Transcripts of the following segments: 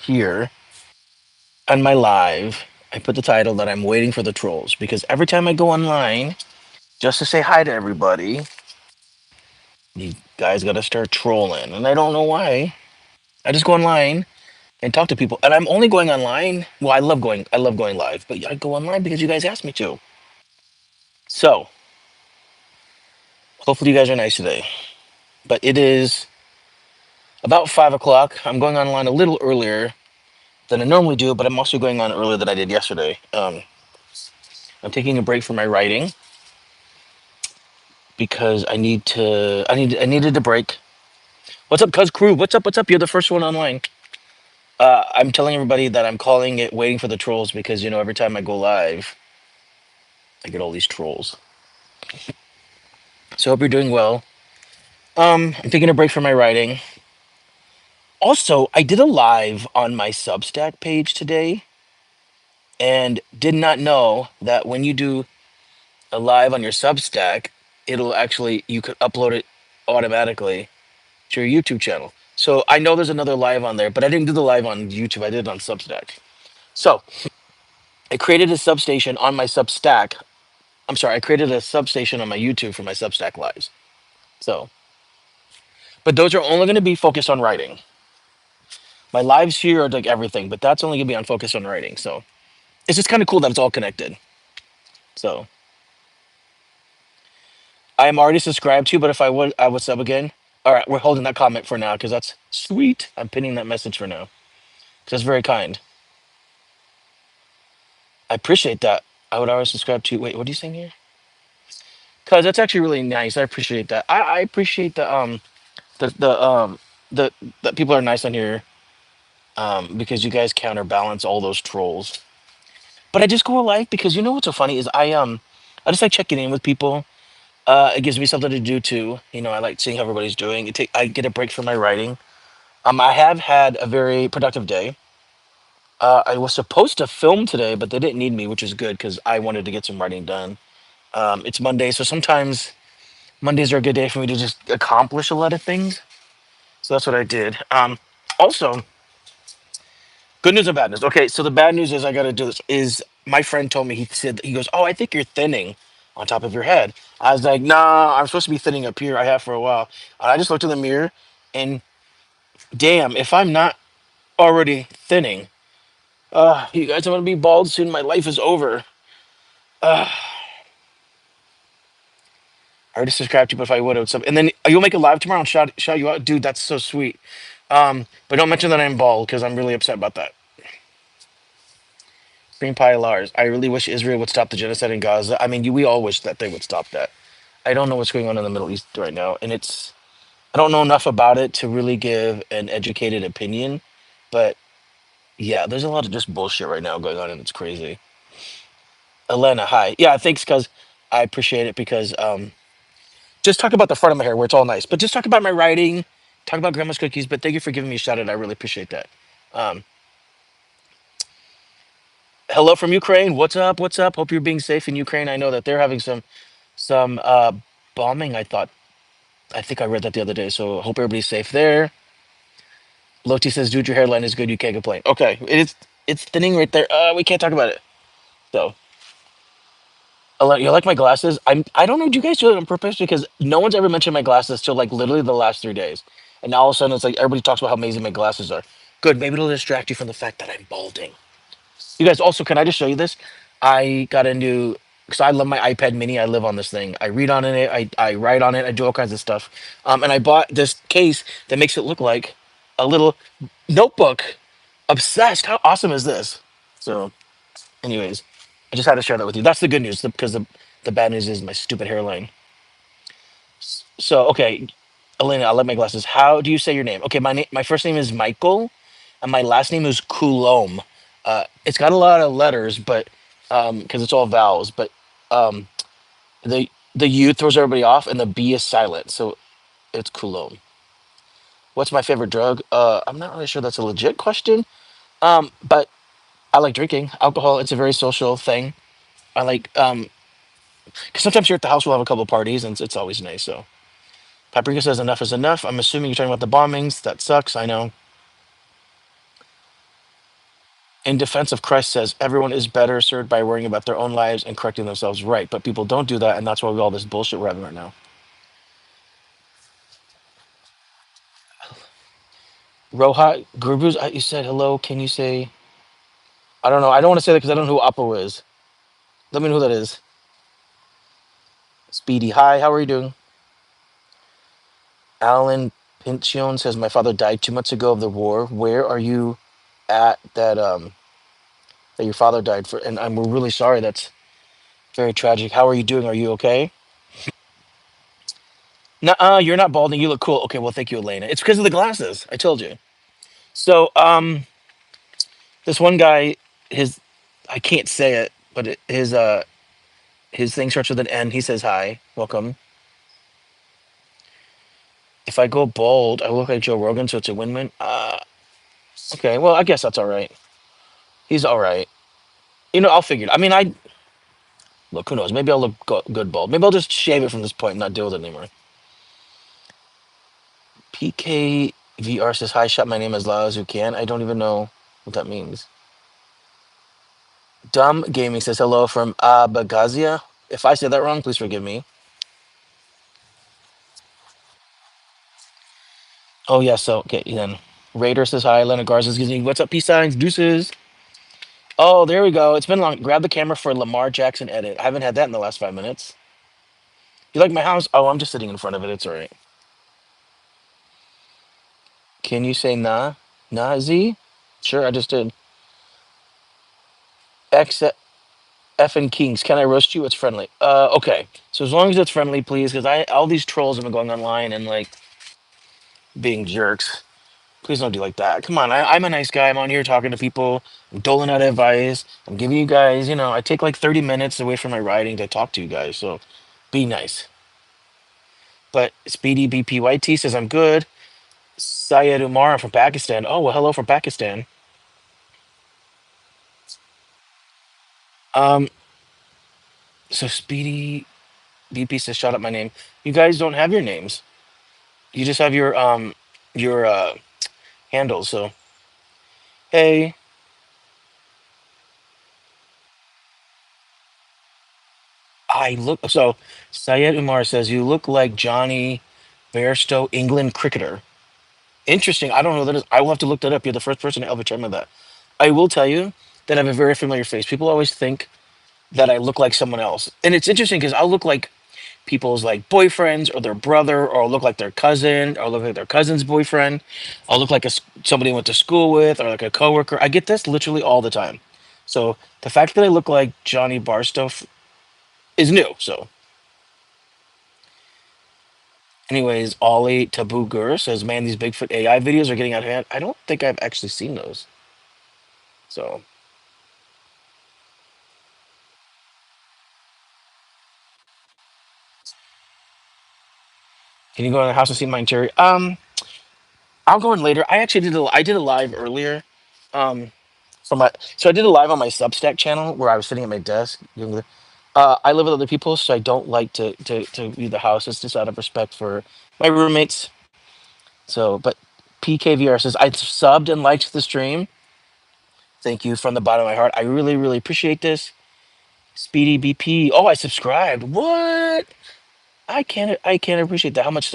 here on my live, I put the title that I'm waiting for the trolls because every time I go online just to say hi to everybody, you guys got to start trolling, and I don't know why. I just go online and talk to people, and I'm only going online. Well, I love going live, but I go online because you guys asked me to. So hopefully you guys are nice today. But it is about 5 o'clock. I'm going online a little earlier than I normally do, but I'm also going on earlier than I did yesterday. I'm taking a break from my writing because I needed a break. What's up, Cuz Crew? What's up? What's up? You're the first one online. I'm telling everybody that I'm calling it waiting for the trolls because every time I go live, I get all these trolls. So I hope you're doing well. I'm taking a break from my writing. Also, I did a live on my Substack page today and did not know that when you do a live on your Substack, you could upload it automatically to your YouTube channel. So I know there's another live on there, but I didn't do the live on YouTube. I did it on Substack. So I created a substation on my Substack. I'm sorry, I created a substation on my YouTube for my Substack lives. So, but those are only going to be focused on writing. My lives here are like everything, but that's only going to be on focus on writing. So it's just kind of cool that it's all connected. So I am already subscribed to, but if I would sub again. All right, we're holding that comment for now because that's sweet. I'm pinning that message for now because that's very kind. I appreciate that. I would always subscribe to. Wait, what are you saying here? Cause that's actually really nice. I appreciate that. I appreciate the the that people are nice on here because you guys counterbalance all those trolls. But I just go live because what's so funny is I just like checking in with people. It gives me something to do too. I like seeing how everybody's doing. I get a break from my writing. I have had a very productive day. I was supposed to film today, but they didn't need me, which is good because I wanted to get some writing done. It's Monday, so sometimes Mondays are a good day for me to just accomplish a lot of things. So that's what I did. Also, good news and bad news. Okay, so the bad news is I got to do this. Is my friend told me he goes, "Oh, I think you're thinning on top of your head." I was like, "Nah, I'm supposed to be thinning up here. I have for a while." And I just looked in the mirror, and damn, if I'm not already thinning, you guys, I'm gonna be bald soon. My life is over. Uh, I already subscribed to you, but if I would, what's up? And then you'll make a live tomorrow and shout you out, dude. That's so sweet. But don't mention that I'm bald because I'm really upset about that. Green Pie Lars. I really wish Israel would stop the genocide in Gaza. I mean, we all wish that they would stop that. I don't know what's going on in the Middle East right now, and I don't know enough about it to really give an educated opinion. But yeah, there's a lot of just bullshit right now going on, and it's crazy. Elena, hi. Yeah, thanks, cuz I appreciate it because just talk about the front of my hair where it's all nice, but just talk about my writing, talk about grandma's cookies. But thank you for giving me a shout out. I really appreciate that. Um, Hello from Ukraine. What's up? What's up? Hope you're being safe in Ukraine. I know that they're having some bombing. I think I read that the other day. So hope everybody's safe there. Loti says, "Dude, your hairline is good. You can't complain." Okay, it's thinning right there. We can't talk about it. So, you like my glasses? I don't know. Do you guys do it on purpose? Because no one's ever mentioned my glasses till like literally the last 3 days, and now all of a sudden it's like everybody talks about how amazing my glasses are. Good. Maybe it'll distract you from the fact that I'm balding. You guys also, can I just show you this? I got into because I love my iPad Mini. I live on this thing. I read on it. I write on it. I do all kinds of stuff. And I bought this case that makes it look like a little notebook. Obsessed. How awesome is this? So, anyways, I just had to share that with you. That's the good news because the bad news is my stupid hairline. So, okay, Elena, I love my glasses. How do you say your name? Okay, my first name is Michael, and my last name is Coulombe. It's got a lot of letters, but because it's all vowels, but um, the U throws everybody off, and the B is silent, so it's Coulombe. What's my favorite drug? I'm not really sure that's a legit question. But I like drinking alcohol. It's a very social thing. I like 'cause sometimes here at the house we'll have a couple parties, and it's always nice. So Paprika says enough is enough. I'm assuming you're talking about the bombings. That sucks. I know. In defense of Christ says everyone is better served by worrying about their own lives and correcting themselves right. But people don't do that, and that's why we all this bullshit we're having right now. Roha Gurbuz, you said hello. Can you say? I don't know. I don't want to say that because I don't know who Apo is. Let me know who that is. Speedy, hi. How are you doing? Alan Pinchion says my father died 2 months ago of the war. Where are you at that your father died for? And I'm really sorry. That's very tragic. How are you doing? Are you okay? Nuh-uh, you're not balding. You look cool. Okay, well, thank you, Elena. It's because of the glasses. I told you. So, this one guy, his, I can't say it, but his thing starts with an N. He says hi, welcome. If I go bald, I look like Joe Rogan, so it's a win-win. Okay, well, I guess that's all right. He's all right. I'll figure it. I mean, look. Who knows? Maybe I'll look good bald. Maybe I'll just shave it from this point and not deal with it anymore. PKVR says hi. Shut my name as loud as you can. I don't even know what that means. Dumb Gaming says hello from Abagazia. If I said that wrong, please forgive me. Oh yeah, so okay then. Raider says hi. Lena Garza's giving what's up, peace signs, deuces. Oh, there we go. It's been long. Grab the camera for Lamar Jackson edit. I haven't had that in the last 5 minutes. You like my house? Oh, I'm just sitting in front of it. It's all right. Can you say nah? Nah, Z? Sure, I just did. X F and Kings. Can I roast you? It's friendly. Okay. So as long as it's friendly, please, because I all these trolls have been going online and like being jerks. Please don't do like that. Come on, I'm a nice guy. I'm on here talking to people. I'm doling out advice. I'm giving you guys, I take like 30 minutes away from my writing to talk to you guys. So be nice. But Speedy BPYT says I'm good. Syed Umar from Pakistan. Oh, well, hello from Pakistan. Um, so Speedy BP says shout out my name. You guys don't have your names. You just have your handles. So hey, I look so Syed Umar says you look like Johnny Bairstow, England cricketer. Interesting. I don't know what that is. I will have to look that up. You're the first person to ever tell me that. I will tell you that I have a very familiar face. People always think that I look like someone else. And it's interesting because I'll look like people's like boyfriends or their brother, or I'll look like their cousin, or I'll look like their cousin's boyfriend. I'll look like somebody I went to school with, or like a coworker. I get this literally all the time. So the fact that I look like Johnny Barstow is new. So, anyways, Ollie Taboo Gur says, "Man, these Bigfoot AI videos are getting out of hand." I don't think I've actually seen those. So, can you go in the house and see my interior? I'll go in later. I did a live earlier. Um, so I did a live on my Substack channel where I was sitting at my desk. I live with other people, so I don't like to view the house. It's just out of respect for my roommates. So, but PKVR says I subbed and liked the stream. Thank you from the bottom of my heart. I really, really appreciate this. Speedy BP. Oh, I subscribed. What? I can't appreciate that. How much?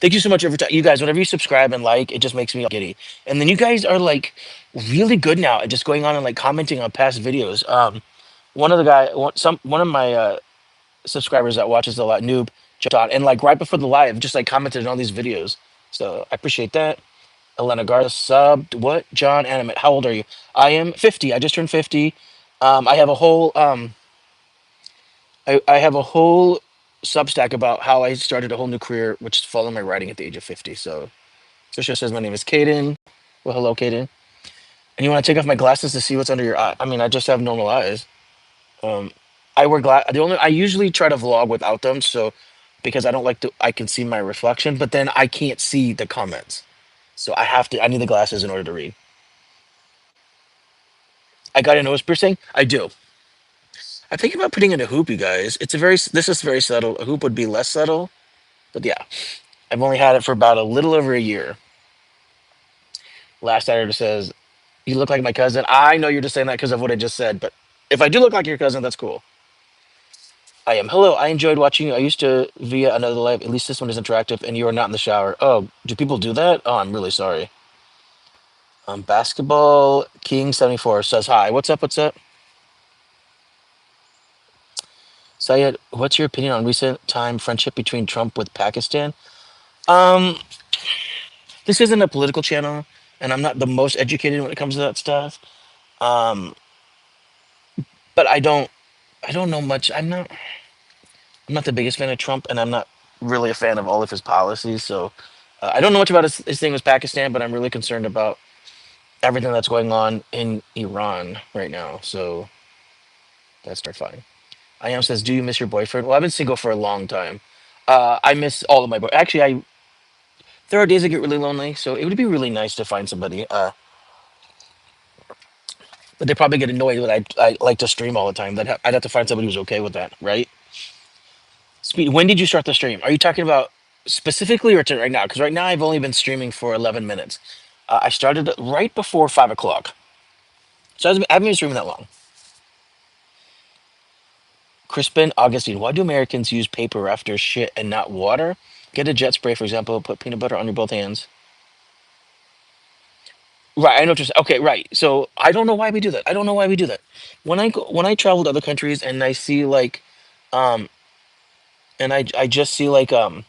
Thank you so much every time. You guys, whenever you subscribe and like, it just makes me giddy. And then you guys are like really good now at just going on and like commenting on past videos. One of the guy, one of my subscribers that watches a lot, noob, jumped on and like right before the live, just like commented on all these videos. So I appreciate that. Elena Garza subbed. What? John Animate. How old are you? I am 50. I just turned 50. I have a whole I have a whole Substack about how I started a whole new career, which is following my writing at the age of 50. So Trisha says my name is Caden. Well, hello, Caden. And you want to take off my glasses to see what's under your eye? I mean, I just have normal eyes. Um, I wear glass. I usually try to vlog without them, so because I don't like to, I can see my reflection, but then I can't see the comments, so I have to. I need the glasses in order to read. I got a nose piercing. I do. I think about putting in a hoop, you guys. This is very subtle. A hoop would be less subtle, but yeah, I've only had it for about a little over a year. Last editor says You look like my cousin. I know you're just saying that because of what I just said, but if I do look like your cousin, that's cool. I am. Hello, I enjoyed watching you. I used to via another live. At least this one is interactive, and you are not in the shower. Oh, do people do that? Oh, I'm really sorry. Basketball King 74 says hi. What's up? What's up? Syed, what's your opinion on recent time friendship between Trump with Pakistan? Um, this isn't a political channel, and I'm not the most educated when it comes to that stuff. Um, but I don't know much. I'm not the biggest fan of Trump, and I'm not really a fan of all of his policies. So I don't know much about his thing with Pakistan, but I'm really concerned about everything that's going on in Iran right now. So that's fine. I am says, do you miss your boyfriend? Well, I've been single for a long time. I miss all of my boy. Actually, I there are days I get really lonely, so it would be really nice to find somebody. But they probably get annoyed that I like to stream all the time. I'd have to find somebody who's okay with that, right? Speed. When did you start the stream? Are you talking about specifically or to right now? Because right now I've only been streaming for 11 minutes. I started right before 5 o'clock, so I haven't been streaming that long. Crispin Augustine, why do Americans use paper after shit and not water? Get a jet spray, for example. Put peanut butter on your both hands. Right, I know what you're saying. Okay, right. So I don't know why we do that. I don't know why we do that. When I travel to other countries and I see um, and I just see like the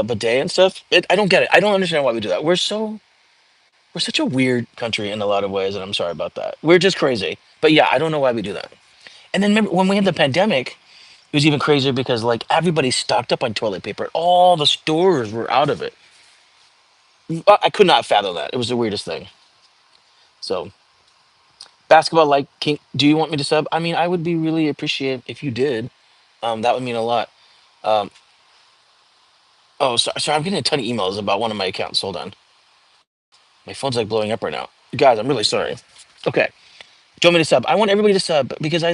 bidet and stuff. I don't get it. I don't understand why we do that. We're such a weird country in a lot of ways, and I'm sorry about that. We're just crazy. But yeah, I don't know why we do that. And then remember when we had the pandemic, it was even crazier because like everybody stocked up on toilet paper. All the stores were out of it. I could not fathom that. It was the weirdest thing. So basketball, like King, do you want me to sub? I mean, I would be really appreciate if you did. That would mean a lot. Um, oh, sorry, I'm getting a ton of emails about one of my accounts. Hold on, my phone's like blowing up right now, guys. I'm really sorry. Okay, do you want me to sub? I want everybody to sub because I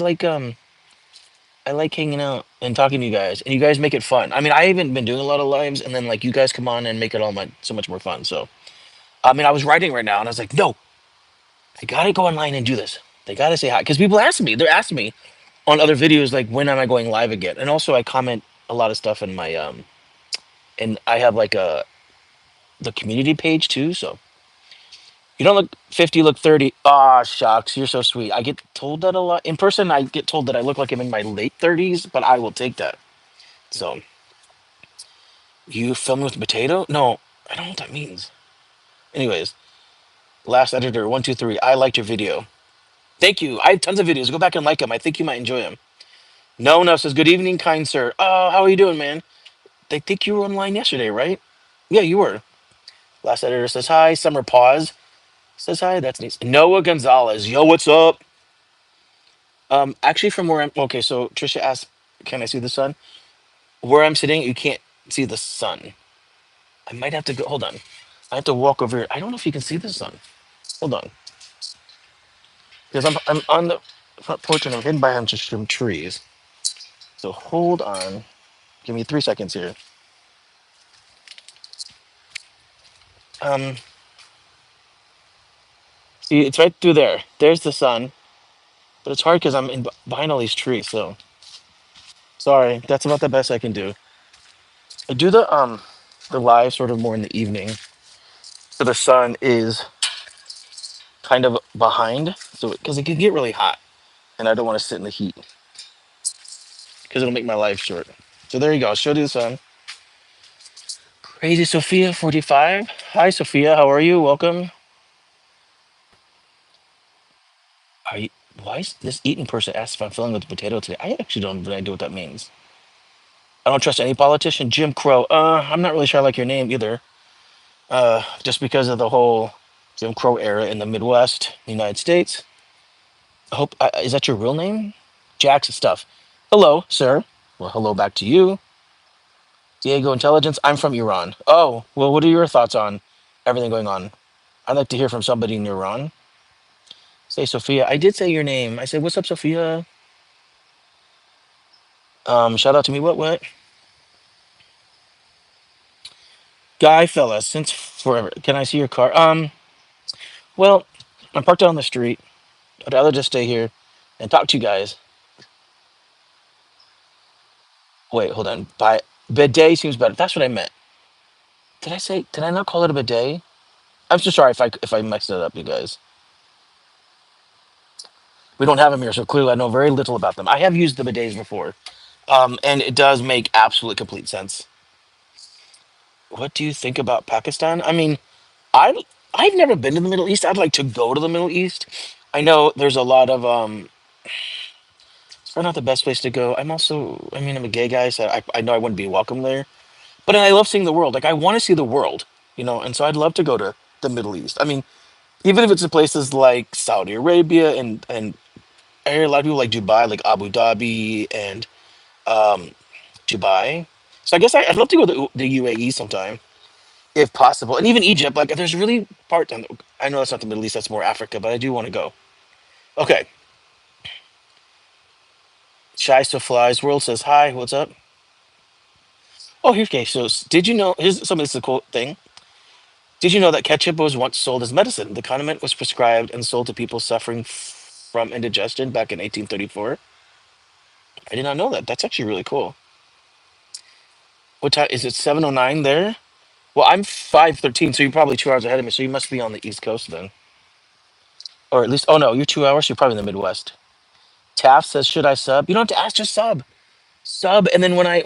like hanging out and talking to you guys, and you guys make it fun. I mean, I haven't been doing a lot of lives, and then like you guys come on and make it so much more fun. So, I mean, I was writing right now, and I was like, no, I gotta go online and do this. They gotta say hi because people ask me. They're asking me on other videos like when am I going live again? And also I comment a lot of stuff in my and I have like the community page too. So you don't look 50, you look 30. Ah, shucks, you're so sweet. I get told that a lot. In person, I get told that I look like I'm in my late 30s, but I will take that. So you filming with potato? No, I don't know what that means. Anyways, last editor, 123. I liked your video. Thank you. I have tons of videos. Go back and like them. I think you might enjoy them. No says, good evening, kind sir. Oh, how are you doing, man? They think you were online yesterday, right? Yeah, you were. Last editor says hi. Summer pause says hi. That's nice. Noah Gonzalez. Yo, what's up? Actually, from where I'm okay. So Trisha asked, "Can I see the sun?" Where I'm sitting, you can't see the sun. I might have to go. Hold on. I have to walk over here. I don't know if you can see the sun. Hold on, because I'm on the front porch and I'm hidden behind just some trees. So hold on. Give me 3 seconds here. Um, see, it's right through there. There's the sun, but it's hard because I'm behind all these trees. So sorry. That's about the best I can do. I do the live sort of more in the evening, so the sun is kind of behind, so because it can get really hot, and I don't want to sit in the heat because it'll make my life short. So there you go. I'll show you the sun. Crazy Sophia 45. Hi Sophia, how are you? Welcome. Are you? Why is this eating person asked if I'm filling with potato today? I actually don't have any idea what that means. I don't trust any politician. Jim Crow. I'm not really sure I like your name either. Just because of the whole Jim Crow era in the Midwest, United States. I hope is that your real name? Jack's stuff. Hello, sir. Well, hello back to you. Diego Intelligence. I'm from Iran. Oh, well, what are your thoughts on everything going on? I'd like to hear from somebody in Iran. Say Sophia. I did say your name. I said, "What's up, Sophia?" Shout out to me. What? Guy fella, since forever. Can I see your car? Well, I'm parked out on the street. I'd rather just stay here and talk to you guys. Wait, hold on. Bidet seems better. That's what I meant. Did I say? Did I not call it a bidet? I'm so sorry if I messed it up, you guys. We don't have them here, so clearly I know very little about them. I have used the bidets before, and it does make absolute complete sense. What do you think about Pakistan? I mean, I I've never been to the Middle East. I'd like to go to the Middle East. I know there's a lot of it's probably not the best place to go. I'm also, I mean, I'm a gay guy, so I know I wouldn't be welcome there. But I love seeing the world. Like I want to see the world, and so I'd love to go to the Middle East. I mean, even if it's in places like Saudi Arabia and I hear a lot of people like Dubai, like Abu Dhabi and um, Dubai. So I guess I'd love to go to the UAE sometime, if possible, and even Egypt. Like, there's really part. I know that's not the Middle East; that's more Africa. But I do want to go. Okay, Shy Still Flies World says hi. What's up? Oh, here's okay. So, did you know? Here's something that's a cool thing. Did you know that ketchup was once sold as medicine? The condiment was prescribed and sold to people suffering from indigestion back in 1834. I did not know that. That's actually really cool. What time is it? 7:09 there. Well, I'm 5:13, so you're probably 2 hours ahead of me. So you must be on the East Coast then, or at least. Oh no, you're 2 hours. You're probably in the Midwest. Taft says, "Should I sub?" You don't have to ask. Just sub, and then when I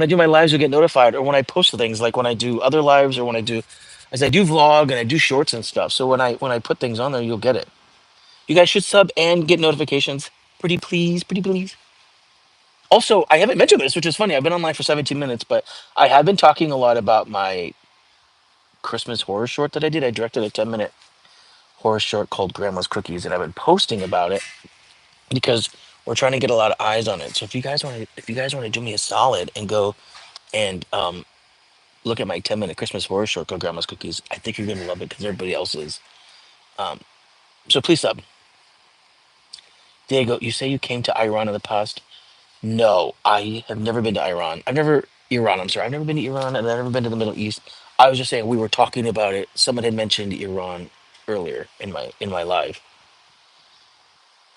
do my lives, you'll get notified. Or when I post things, like when I do other lives, or when I do, as I do vlog and I do shorts and stuff. So when I put things on there, you'll get it. You guys should sub and get notifications. Pretty please, pretty please. Also, I haven't mentioned this, which is funny. I've been online for 17 minutes, but I have been talking a lot about my Christmas horror short that I did. I directed a 10-minute horror short called Grandma's Cookies, and I've been posting about it because we're trying to get a lot of eyes on it. So if you guys want to do me a solid and go and look at my 10-minute Christmas horror short called Grandma's Cookies, I think you're gonna love it because everybody else is. Um, so please sub. Diego, you say you came to Iran in the past. No, I have never been to Iran. Iran. I'm sorry. I've never been to Iran, and I've never been to the Middle East. I was just saying we were talking about it. Someone had mentioned Iran earlier in my live.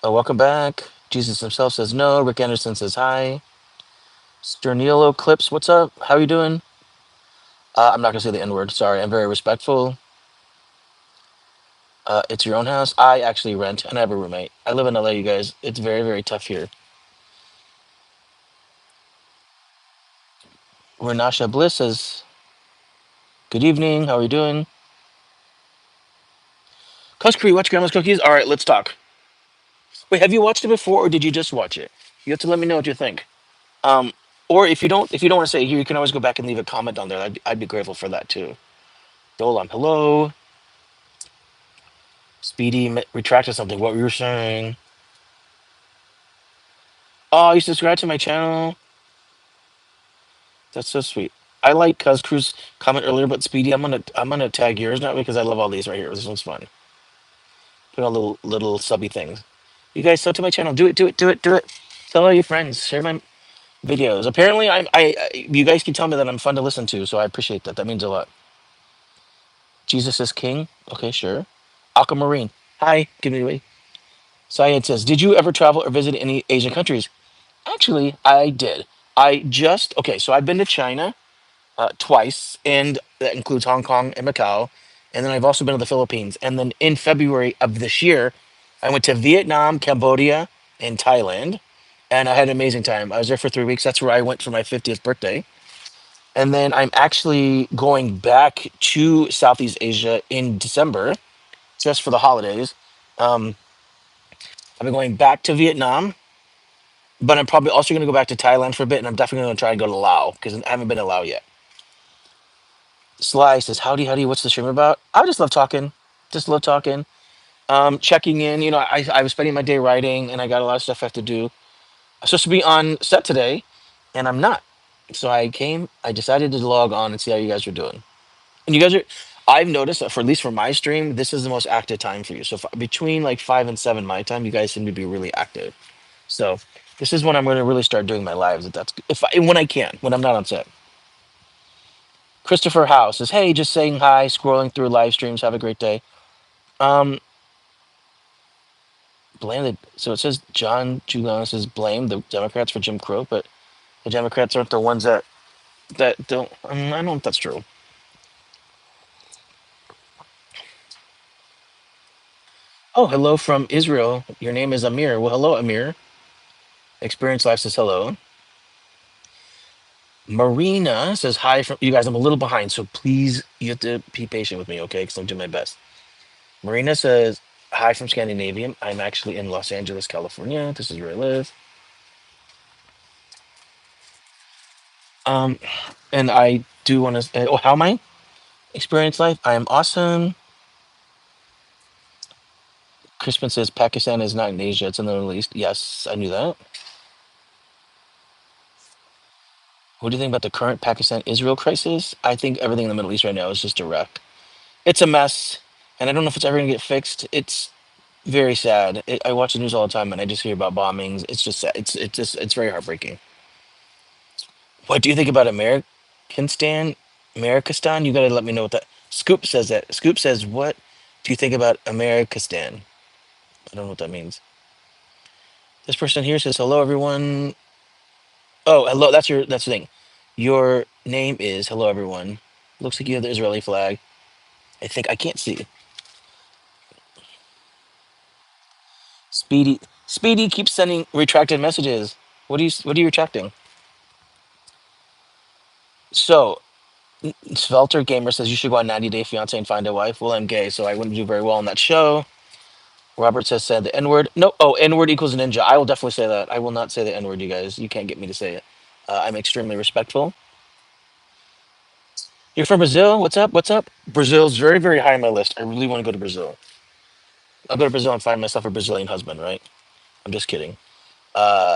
Welcome back. Jesus himself says no. Rick Anderson says hi. Sternilo Clips, what's up? How you doing? I'm not gonna say the N word. Sorry, I'm very respectful. It's your own house. I actually rent, and I have a roommate. I live in LA, you guys. It's very, very tough here. Renasha Bliss says, "Good evening. How are you doing?" Cuss watch Grandma's Cookies. All right, let's talk. Wait, have you watched it before, or did you just watch it? You have to let me know what you think. Um, or if you don't want to say it here, you can always go back and leave a comment on there. I'd be grateful for that too. Dolan, hello. Speedy retracted something. What were you saying? Oh, you subscribe to my channel. That's so sweet. I like Cuz Crew's comment earlier, but Speedy, I'm gonna tag yours now because I love all these right here. This one's fun. Put all little subby things. You guys sub to my channel. Do it, do it, do it, do it. Tell all your friends. Share my videos. Apparently, you guys can tell me that I'm fun to listen to, so I appreciate that. That means a lot. Jesus is King. Okay, sure. Aquamarine. Hi. Give me away. Syed says, did you ever travel or visit any Asian countries? Actually, I did. Okay, so I've been to China twice, and that includes Hong Kong and Macau. And then I've also been to the Philippines. And then in February of this year, I went to Vietnam, Cambodia, and Thailand. And I had an amazing time. I was there for 3 weeks. That's where I went for my 50th birthday. And then I'm actually going back to Southeast Asia in December, just for the holidays. Um, I've been going back to Vietnam, but I'm probably also going to go back to Thailand for a bit, and I'm definitely going to try and go to Laos because I haven't been to Laos yet. Sly says, howdy, howdy, what's the stream about? I just love talking. Just love talking. Checking in. I was spending my day writing, and I got a lot of stuff I have to do. I'm supposed to be on set today, and I'm not. So I decided to log on and see how you guys are doing. And you guys are, I've noticed that for at least for my stream, this is the most active time for you. So between like 5 and 7 my time, you guys seem to be really active. So this is when I'm going to really start doing my lives. When I can, when I'm not on set. Christopher House says, "Hey, just saying hi, scrolling through live streams. Have a great day." Um, blame the. So it says John Giuliani says blame the Democrats for Jim Crow, but the Democrats aren't the ones that don't. I don't know if that's true. Oh, hello from Israel. Your name is Amir. Well, hello, Amir. Experience Life says hello. Marina says hi from you guys. I'm a little behind, so please you have to be patient with me, okay? Because I'm doing my best. Marina says hi from Scandinavian. I'm actually in Los Angeles, California. This is where I live. Um, and I do want to. Oh, how am I? Experience Life. I am awesome. Crispin says Pakistan is not in Asia; it's in the Middle East. Yes, I knew that. What do you think about the current Pakistan-Israel crisis? I think everything in the Middle East right now is just a wreck. It's a mess, and I don't know if it's ever going to get fixed. It's very sad. I watch the news all the time, and I just hear about bombings. It's just sad. It's very heartbreaking. What do you think about Americanistan? Americanistan? You got to let me know what that. Scoop says that. Scoop says, "What do you think about Americanistan?" I don't know what that means. This person here says, "Hello, everyone." Oh, hello. That's the thing. Your name is hello, everyone. Looks like you have the Israeli flag. I think I can't see. Speedy keeps sending retracted messages. What are you retracting? So Svelter Gamer says you should go on 90 Day Fiance and find a wife. Well, I'm gay, so I wouldn't do very well on that show. Robert said the N word. No, oh, N word equals ninja. I will definitely say that. I will not say the N word, you guys. You can't get me to say it. I'm extremely respectful. You're from Brazil? What's up? What's up? Brazil's very, very high on my list. I really want to go to Brazil. I'll go to Brazil and find myself a Brazilian husband, right? I'm just kidding.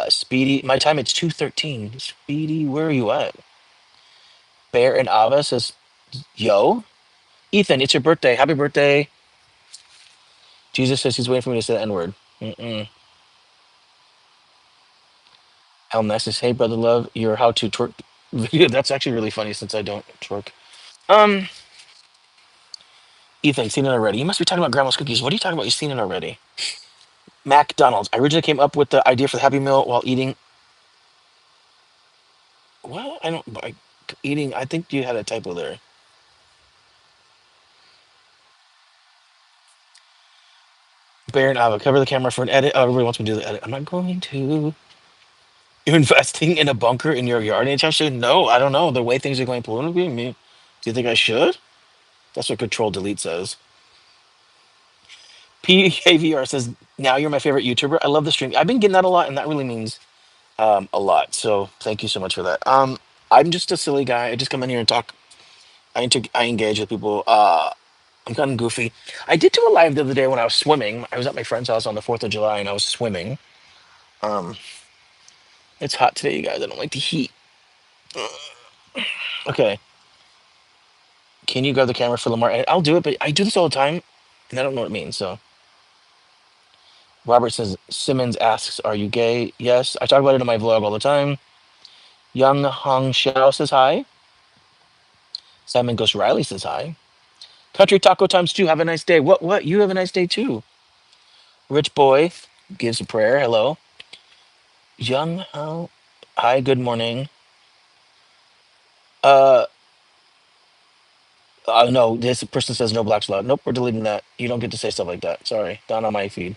Speedy, my time it's 2:13. Speedy, where are you at? Bear and Ava says, yo. Ethan, it's your birthday. Happy birthday. Jesus says he's waiting for me to say the N word. Mm-mm. How nice is, hey, brother love, your how to twerk video. That's actually really funny since I don't twerk. Um, Ethan, seen it already. You must be talking about grandma's cookies. What are you talking about? You've seen it already. McDonald's. I originally came up with the idea for the Happy Meal while eating. What? I don't. Eating. I think you had a typo there. Bear and Ava, cover the camera for an edit. Oh, everybody wants me to do the edit. I'm not going to. You're investing in a bunker in your yard anytime soon? No, I don't know. The way things are going politically, me. Do you think I should? That's what Control Delete says. PAVR says, now you're my favorite YouTuber. I love the stream. I've been getting that a lot, and that really means a lot. So thank you so much for that. I'm just a silly guy. I just come in here and talk. I engage with people. I'm kind of goofy. I did do a live the other day when I was swimming. I was at my friend's house on the 4th of July, and I was swimming. Um, it's hot today, you guys. I don't like the heat. Okay. Can you grab the camera for Lamar? I'll do it, but I do this all the time, and I don't know what it means. So Robert says, Simmons asks, are you gay? Yes. I talk about it in my vlog all the time. Young Hong Xiao says hi. Simon Ghost Riley says hi. Country Taco Times 2, have a nice day. What? You have a nice day too. Rich Boy gives a prayer. Hello. Young Hong. Hi, good morning. Uh, no, this person says no blacks allowed. Nope, we're deleting that. You don't get to say stuff like that. Sorry, not on my feed.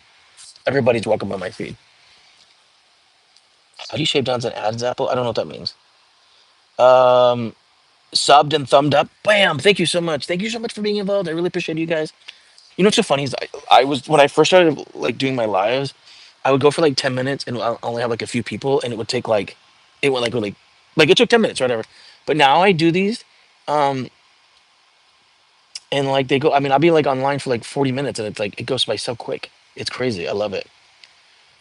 Everybody's welcome on my feed. How do you shave down an ads apple? I don't know what that means. Um, Subbed and thumbed up. Bam! Thank you so much. Thank you so much for being involved. I really appreciate you guys. You know what's so funny is I was when I first started like doing my lives, I would go for like 10 minutes and I'll only have like a few people, and it would take like it went like really like it took 10 minutes or whatever. But now I do these, um, and like they go. I mean, I'll be like online for like 40 minutes, and it's like it goes by so quick. It's crazy. I love it.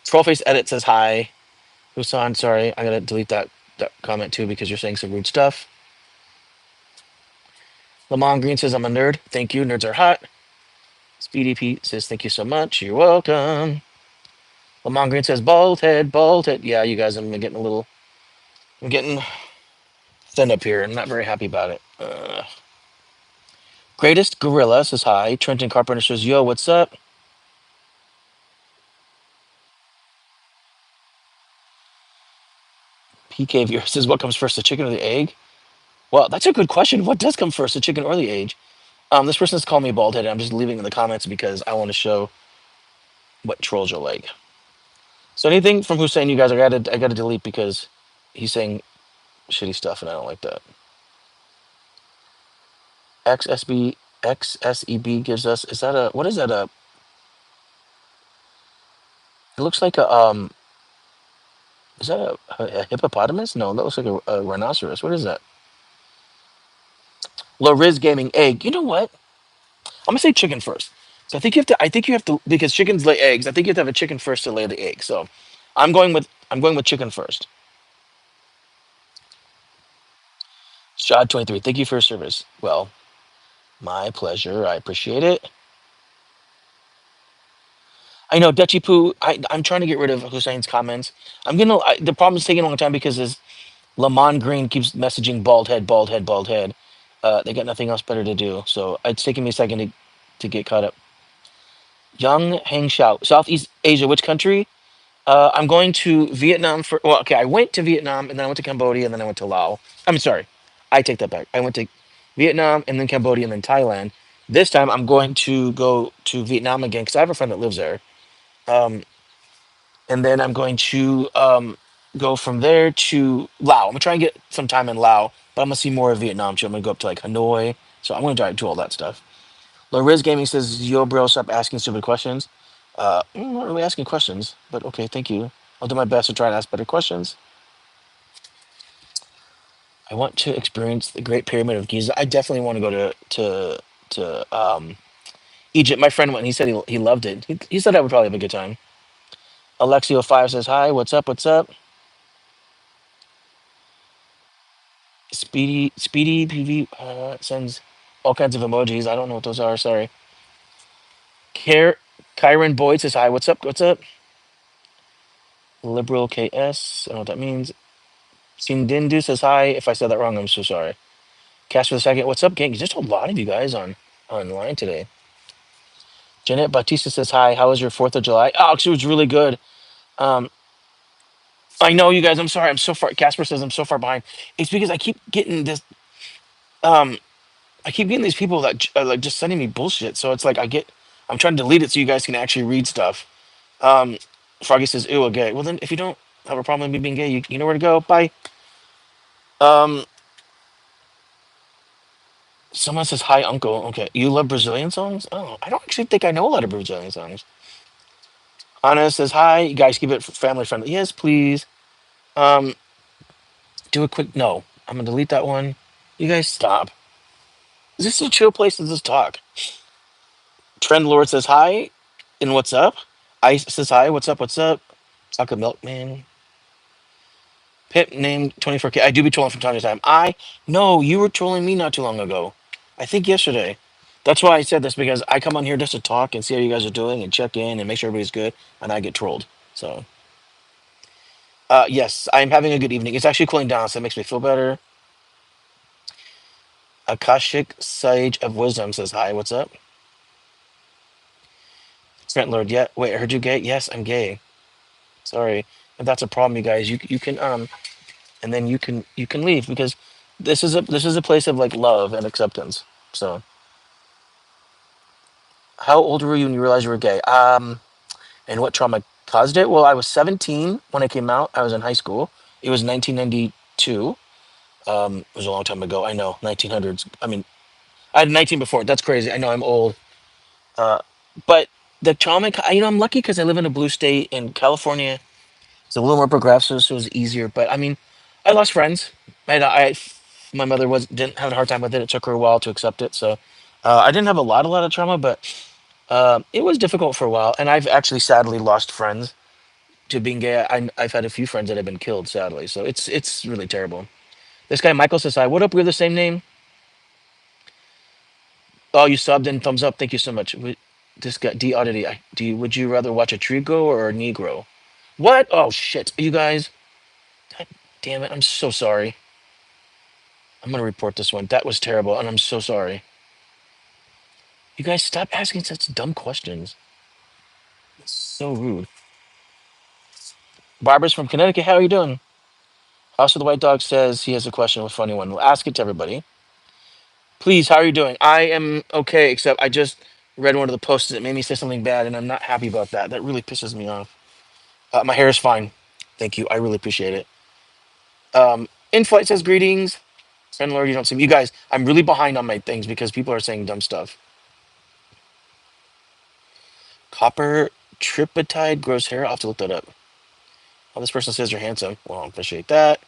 Trollface edit says hi. Husan, sorry, I gotta delete that comment too because you're saying some rude stuff. Lamont Green says I'm a nerd. Thank you. Nerds are hot. Speedy Pete says thank you so much. You're welcome. Lamont Green says bald head, bald head. Yeah, you guys, I'm getting a little. I'm getting thin up here. I'm not very happy about it. Greatest Gorilla says hi. Trenton Carpenter says, yo, what's up? PK Viewer says, what comes first, the chicken or the egg? Well, that's a good question. What does come first, the chicken or the egg? This person has called me bald headed. I'm just leaving in the comments because I want to show what trolls are like. So anything from Hussein, you guys, I gotta delete because he's saying shitty stuff and I don't like that. XSB XSEB gives us, is that a, what is that, a, it looks like a, is that a hippopotamus? No, that looks like a rhinoceros. What is that? Loriz Gaming egg. You know what? I'm gonna say chicken first. So I think you have to because chickens lay eggs. I think you have to have a chicken first to lay the egg. So I'm going with chicken first. Shad 23. Thank you for your service. Well, my pleasure. I appreciate it. I know Dutchy Poo. I'm trying to get rid of Hussein's comments. The problem is taking a long time because his Lamont Green keeps messaging bald head, bald head, bald head. They got nothing else better to do. So it's taking me a second to get caught up. Young Heng Xiao, Southeast Asia. Which country? I'm going to Vietnam for. Well, okay, I went to Vietnam and then I went to Cambodia and then I went to Laos. I'm sorry, I take that back. I went to Vietnam and then Cambodia and then Thailand. This time I'm going to go to Vietnam again because I have a friend that lives there. Um, and then I'm going to go from there to Laos. I'm gonna try and get some time in Laos, but I'm gonna see more of Vietnam too. I'm gonna go up to like Hanoi, so I'm gonna try to do all that stuff. Loriz Gaming says, "Yo, bro, stop asking stupid questions." I'm not really asking questions, but okay, thank you. I'll do my best to try to ask better questions. I want to experience the Great Pyramid of Giza. I definitely want to go to Egypt. My friend went. And he said he loved it. He said I would probably have a good time. Alexio5 says hi. What's up? What's up? Speedy PV sends all kinds of emojis. I don't know what those are. Sorry. Care Kyron Boyd says hi. What's up? What's up? Liberal KS. I don't know what that means. Sindindu says hi. If I said that wrong, I'm so sorry. Cash for the second. What's up, gang? Just a lot of you guys online today. Jeanette Batista says hi. How was your 4th of July? Oh, actually, it was really good. Um, I know you guys. I'm sorry. I'm so far. Casper says I'm so far behind. It's because I keep getting this. Um, I keep getting these people that are like just sending me bullshit. So it's like I'm trying to delete it so you guys can actually read stuff. Um, Froggy says, "Ew, a gay." Well, then if you don't have a problem with me being gay, you know where to go. Bye. Um, Someone says hi, uncle. Okay, you love Brazilian songs? Oh, I don't actually think I know a lot of Brazilian songs. Anna says hi. You guys keep it family friendly. Yes, please. Um, do a quick no. I'm gonna delete that one. You guys stop. Is this a chill place to just talk? Trend Lord says hi. And what's up? Ice says hi. What's up? What's up? Chocolate Milkman. Pip named 24K. I do be trolling from time to time. I no, you were trolling me not too long ago. I think yesterday. That's why I said this because I come on here just to talk and see how you guys are doing and check in and make sure everybody's good, and I get trolled. So, yes, I'm having a good evening. It's actually cooling down, so it makes me feel better. Akashic Sage of Wisdom says hi. What's up? Trent Lord. Yeah. Wait, I heard you gay. Yes, I'm gay. Sorry. If that's a problem, you guys, you can and then you can leave because this is a place of like love and acceptance. So, how old were you when you realized you were gay? And what trauma caused it? Well, I was 17 when I came out. I was in high school. It was 1992. It was a long time ago. I know, 1900s. I mean, I had 19 before. That's crazy. I know I'm old. Uh, but the trauma, I'm lucky because I live in a blue state in California. It's a little more progressive, so it was easier. But I mean, I lost friends. My mother didn't have a hard time with it. It took her a while to accept it. So I didn't have a lot of trauma, but it was difficult for a while. And I've actually sadly lost friends to being gay. I've had a few friends that have been killed, sadly. So it's really terrible. This guy Michael says, "Hi, what up? We're the same name." Oh, you subbed and thumbs up. Thank you so much. This guy D Oddity. Would you rather watch a Trigo or a Negro? What? Oh shit! You guys. God damn it! I'm so sorry. I'm gonna report this one. That was terrible, and I'm so sorry. You guys stop asking such dumb questions. It's so rude. Barbara's from Connecticut. How are you doing? House of the White Dog says he has a question, a funny one. We'll ask it to everybody. Please, how are you doing? I am okay, except I just read one of the posts that made me say something bad, and I'm not happy about that. That really pisses me off. My hair is fine. Thank you. I really appreciate it. In-flight says greetings. Friend Lord, you don't see me. You guys, I'm really behind on my things because people are saying dumb stuff. Copper tripetide grows hair. I'll have to look that up. Oh, this person says you're handsome. Well, I appreciate that.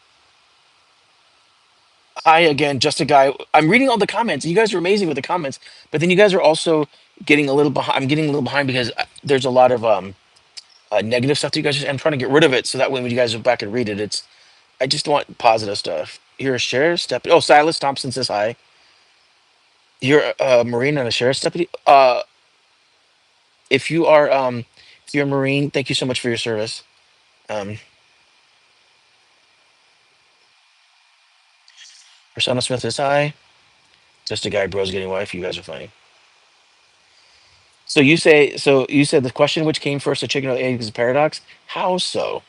Hi again, just a guy. I'm reading all the comments. You guys are amazing with the comments, but then you guys are also getting a little behind. I'm getting a little behind because there's a lot of negative stuff that you guys. I'm trying to get rid of it so that when you guys go back and read it, it's. I just want positive stuff. You're a sheriff's deputy. Oh, Silas Thompson says hi. You're a Marine and a sheriff's deputy. If you are if you're a Marine, thank you so much for your service. Um, Persona Smith says hi. Just a guy, bros getting wife. You guys are funny. So you said the question which came first, the chicken or the egg is a paradox. How so?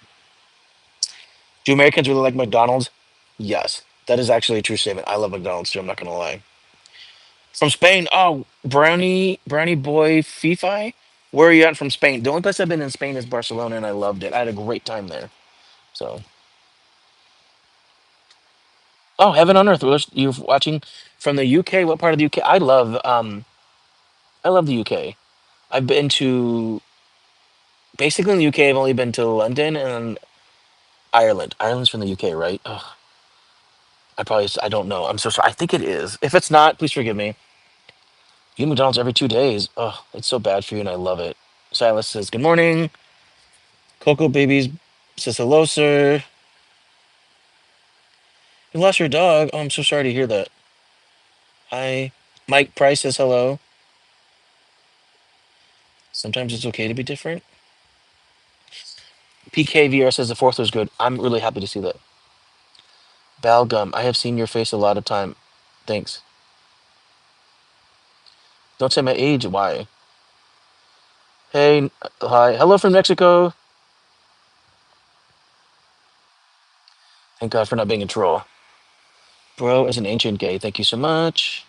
Do Americans really like McDonald's? Yes, that is actually a true statement. I love McDonald's too. I'm not gonna lie. From Spain, oh brownie boy Fifi. Where are you at from Spain? The only place I've been in Spain is Barcelona, and I loved it. I had a great time there. So, oh, heaven on earth. You're watching from the UK. What part of the UK? I love the UK. I've been to basically in the UK. I've only been to London and Ireland. Ireland's from the UK, right? Ugh, I don't know. I'm so sorry. I think it is. If it's not, please forgive me. You eat McDonald's every 2 days. Oh, it's so bad for you, and I love it. Silas says good morning. Coco Babies says hello, sir. You lost your dog. Oh, I'm so sorry to hear that. Hi. Mike Price says hello. Sometimes it's okay to be different. PKVR says the fourth was good. I'm really happy to see that. Balgum, I have seen your face a lot of time. Thanks. Don't say my age. Why? Hey, hi. Hello from Mexico. Thank God for not being a troll. Bro, as an ancient gay, thank you so much.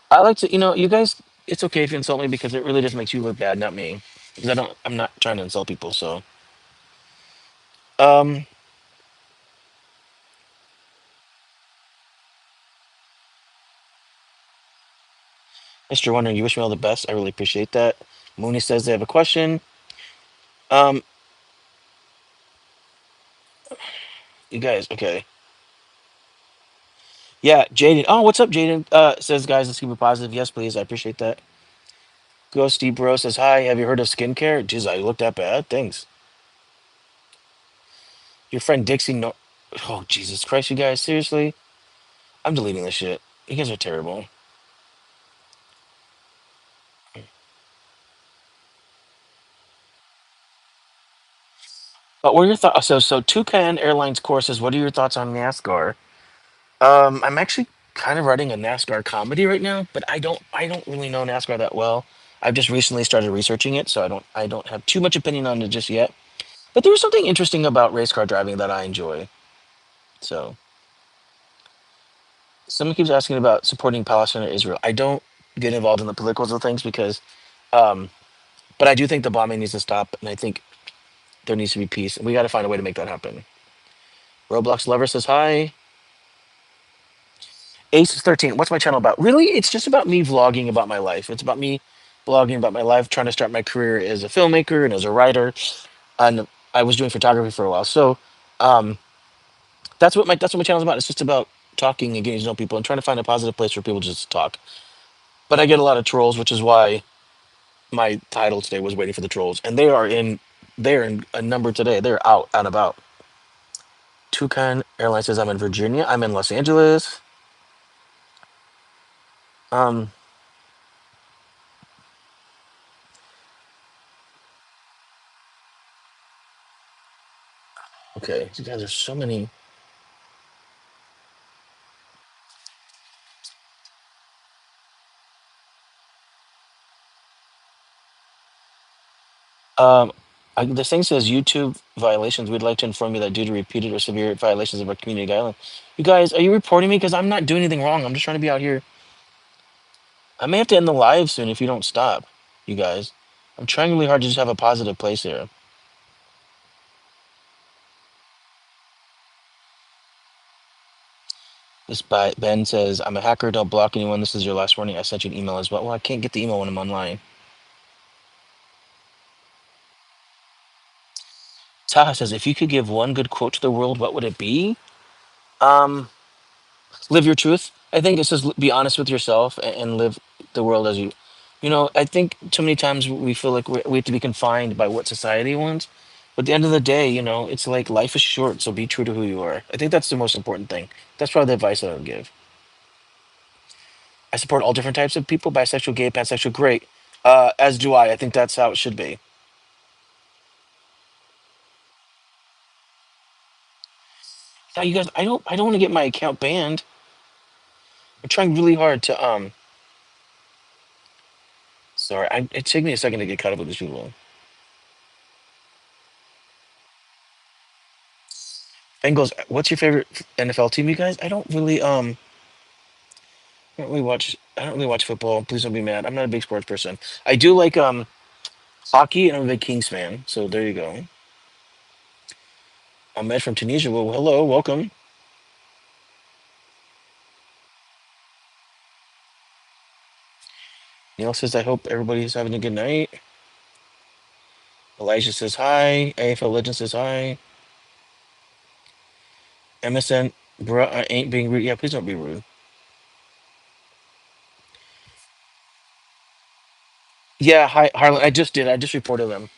I like to, you guys, it's okay if you insult me because it really just makes you look bad, not me. Because I'm not trying to insult people, so. Um, Mr. Wonder, you wish me all the best. I really appreciate that. Mooney says they have a question. Um, you guys, okay. Yeah, Jaden. Oh, what's up, Jaden? Says, guys, let's keep it positive. Yes, please. I appreciate that. Ghosty Bro says, hi. Have you heard of skincare? Jeez, I look that bad. Thanks. Your friend Dixie. No. Oh, Jesus Christ, you guys. Seriously? I'm deleting this shit. You guys are terrible. But what are your thoughts? So Toucan Airlines courses. What are your thoughts on NASCAR? I'm actually kind of writing a NASCAR comedy right now, but I don't really know NASCAR that well. I've just recently started researching it, so I don't have too much opinion on it just yet. But there's something interesting about race car driving that I enjoy. So someone keeps asking about supporting Palestine or Israel. I don't get involved in the politicals of things because, um, but I do think the bombing needs to stop, and I think there needs to be peace, and we got to find a way to make that happen. Roblox lover says hi. Ace 13. What's my channel about? Really, it's just about me vlogging about my life. It's about me blogging about my life, trying to start my career as a filmmaker and as a writer. And I was doing photography for a while. So um, that's what my channel's about. It's just about talking and getting to know people and trying to find a positive place for people just to talk. But I get a lot of trolls, which is why my title today was waiting for the trolls. And they're in a number today. They're out and about. Toucan Airlines says I'm in Virginia. I'm in Los Angeles. Um, okay. You guys, there's so many. Um, the thing says YouTube violations. We'd like to inform you that due to repeated or severe violations of our community guidelines, you guys, are you reporting me? Because I'm not doing anything wrong. I'm just trying to be out here. I may have to end the live soon if you don't stop, you guys. I'm trying really hard to just have a positive place here. Ben says, I'm a hacker. Don't block anyone. This is your last warning. I sent you an email as well. Well, I can't get the email when I'm online. Taha says, if you could give one good quote to the world, what would it be? Um, Live your truth. I think it says be honest with yourself and live the world as you. I think too many times we feel like we have to be confined by what society wants. But at the end of the day, it's like life is short, so be true to who you are. I think that's the most important thing. That's probably the advice that I would give. I support all different types of people, bisexual, gay, pansexual, great. As do I. I think that's how it should be. Now, you guys, I don't want to get my account banned. I'm trying really hard to Sorry, it took me a second to get caught up with these people. Bengals. What's your favorite NFL team, you guys? I don't really watch football. Please don't be mad. I'm not a big sports person. I do like hockey, and I'm a big Kings fan. So there you go. Ahmed from Tunisia. Well, hello, welcome. Neil says, I hope everybody's having a good night. Elijah says hi. AFL Legend says hi. MSN, bruh, I ain't being rude. Yeah, please don't be rude. Yeah, hi, Harlan. I just did. I just reported them.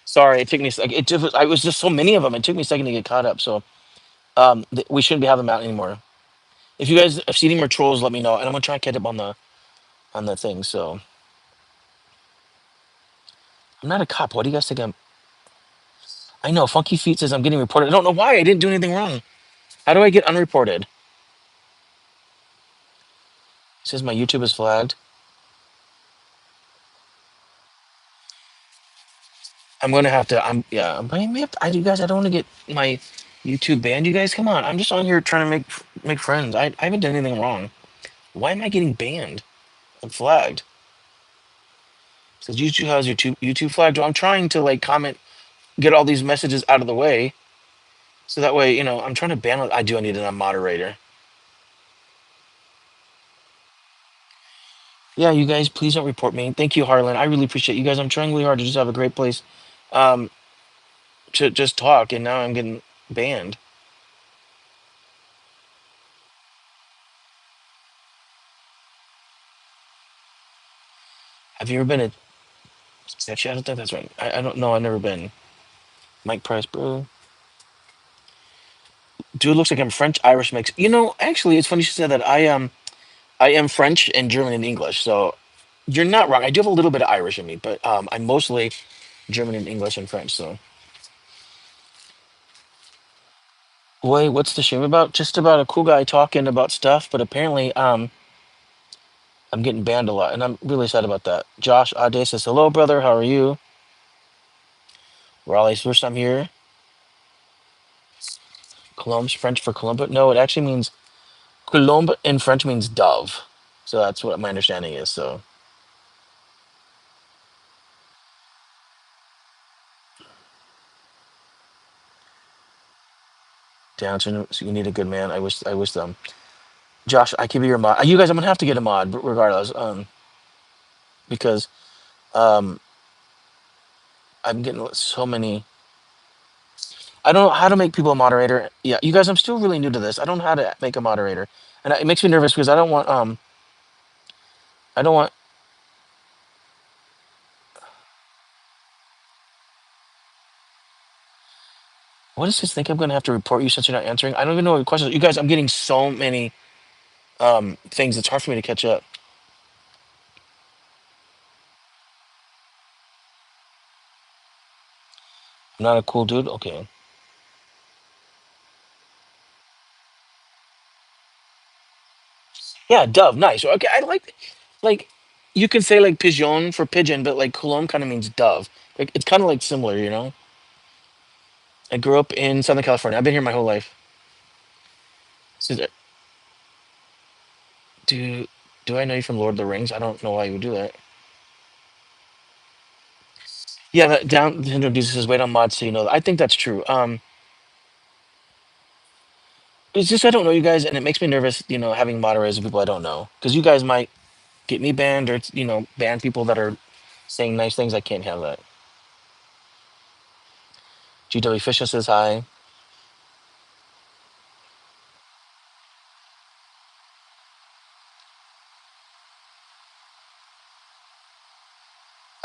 Sorry, it took me. Like, I was just so many of them. It took me a second to get caught up. So, we shouldn't be having them out anymore. If you guys see any more trolls, let me know, and I'm gonna try and catch up on the thing. So, I'm not a cop. What do you guys think? I know. Funky Feet says I'm getting reported. I don't know why. I didn't do anything wrong. How do I get unreported? It says my YouTube is flagged. I'm gonna have to. I may have to, you guys. I don't want to get my YouTube banned. You guys, come on. I'm just on here trying to make friends. I haven't done anything wrong. Why am I getting banned? I'm flagged. It says YouTube has your YouTube flagged. Well, I'm trying to like comment, get all these messages out of the way, so that way I'm trying to ban. I do. I need a moderator. Yeah, you guys, please don't report me. Thank you, Harlan. I really appreciate you guys. I'm trying really hard to just have a great place, um, to just talk, and now I'm getting banned. Have you ever been a statue? I don't think that's right. I don't know. I've never been. Mike Price, bro. Dude looks like I'm French, Irish mix. Actually, it's funny you said that. I am French and German and English, so you're not wrong. I do have a little bit of Irish in me, but I'm mostly German and English and French. So, wait, what's the shame about? Just about a cool guy talking about stuff, but apparently, I'm getting banned a lot, and I'm really sad about that. Josh Ade says, "Hello, brother. How are you?" Raleigh's first time here. Colombe's French for Colombo. No, it actually means Coulombe in French means dove. So that's what my understanding is. So Downton, so you need a good man. I wish them. Josh, I could be your mod. You guys, I'm gonna have to get a mod, regardless. Because um, I'm getting so many. I don't know how to make people a moderator. Yeah, you guys, I'm still really new to this. I don't know how to make a moderator, and it makes me nervous because I don't want. What does this think I'm gonna have to report you since you're not answering? I don't even know what questions. You guys, I'm getting so many things. It's hard for me to catch up. I'm not a cool dude. Okay. Yeah, Dove, nice. Okay, I like. You can say like pigeon for pigeon, but like Coulombe kind of means dove. Like it's kind of like similar, you know. I grew up in Southern California. I've been here my whole life. So, do do I know you from Lord of the Rings? I don't know why you would do that. Yeah, that down introduces his weight on mods, so you know. I think that's true. It's just I don't know you guys, and it makes me nervous. You know, having moderators of people I don't know, because you guys might get me banned, or you know, ban people that are saying nice things. I can't have that. GW Fisher says hi.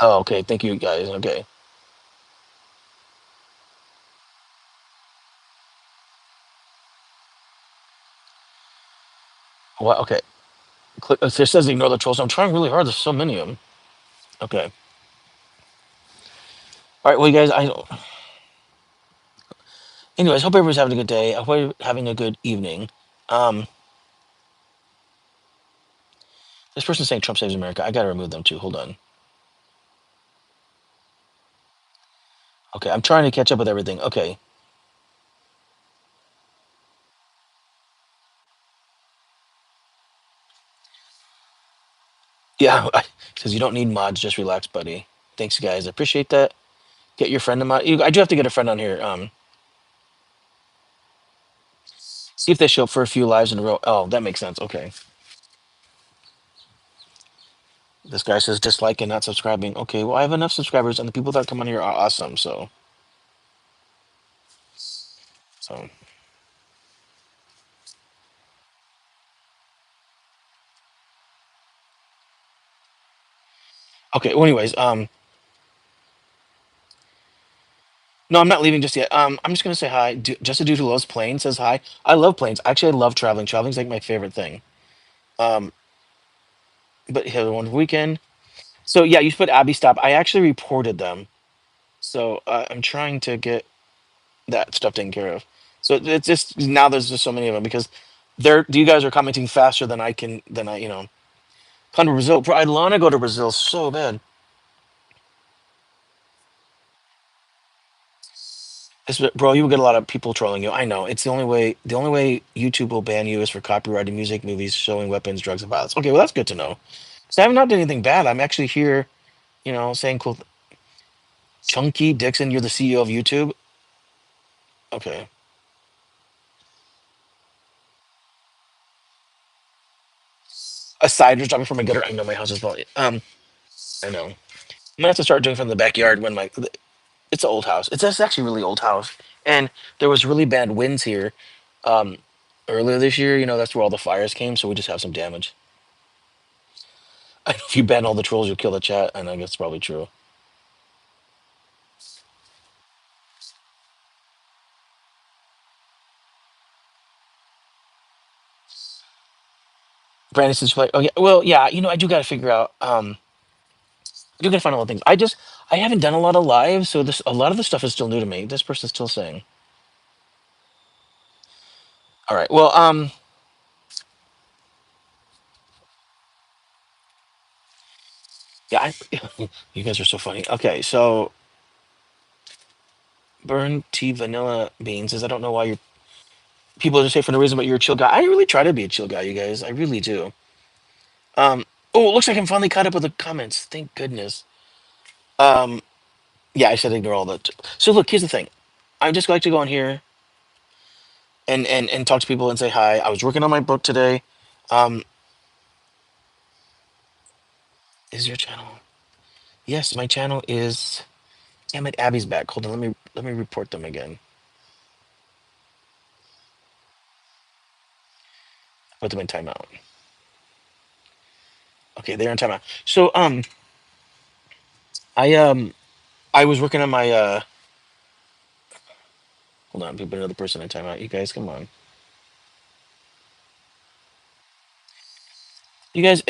Oh, okay. Thank you guys. Okay. What? Okay. Click. It says ignore the trolls. I'm trying really hard. There's so many of them. Okay. All right. Well, you guys. I. Anyways, hope everyone's having a good day. I hope you're having a good evening. Um, this person's saying Trump saves America. I gotta remove them too. Hold on. Okay, I'm trying to catch up with everything. Okay. Yeah. Says you don't need mods. Just relax, buddy. Thanks, guys. I appreciate that. Get your friend a mod. I do have to get a friend on here. See if they show up for a few lives in a row. Oh, that makes sense. Okay. This guy says dislike and not subscribing. Okay. Well, I have enough subscribers, and the people that come on here are awesome. So. Okay. Well, anyways, no, I'm not leaving just yet. I'm just gonna say hi. Just a dude who loves planes says hi. I love planes. Actually, I love traveling. Traveling's like my favorite thing. Um, but have a wonderful weekend. So yeah, you put Abby stop. I actually reported them. So I'm trying to get that stuff taken care of. So it's just now there's just so many of them because you guys are commenting faster than I can than I come to Brazil. Bro, I want to go to Brazil so bad. Bro, you will get a lot of people trolling you. I know. It's the only way. The only way YouTube will ban you is for copyrighted music, movies, showing weapons, drugs, and violence. Okay, well that's good to know. So I have not done anything bad. I'm actually here, saying cool. Chunky Dixon, you're the CEO of YouTube. Okay, a cider's dropping from my gutter. I know my house is probably. I know. I'm gonna have to start doing from the backyard when my. It's an old house. It's actually a really old house, and there was really bad winds here, um, earlier this year. That's where all the fires came. So we just have some damage. If you ban all the trolls, you'll kill the chat. And I guess it's probably true. Brandon says like, oh yeah, well yeah, I do got to figure out. I do got to find all the things. I haven't done a lot of lives, so a lot of the stuff is still new to me. This person's still saying. All right, well, yeah, you guys are so funny. Okay, so burn tea vanilla beans says I don't know why you're people just say for no reason, but you're a chill guy. I really try to be a chill guy, you guys. I really do. Um, oh, it looks like I'm finally caught up with the comments. Thank goodness. Um, yeah, I said ignore all that. So look, here's the thing. I just like to go on here and talk to people and say hi. I was working on my book today. Um, is your channel? Yes, my channel is. Damn it, Abby's back. Hold on, let me report them again. Put them in timeout. Okay, they're in timeout. So I was working on my hold on, put another person in timeout. You guys, come on. You guys,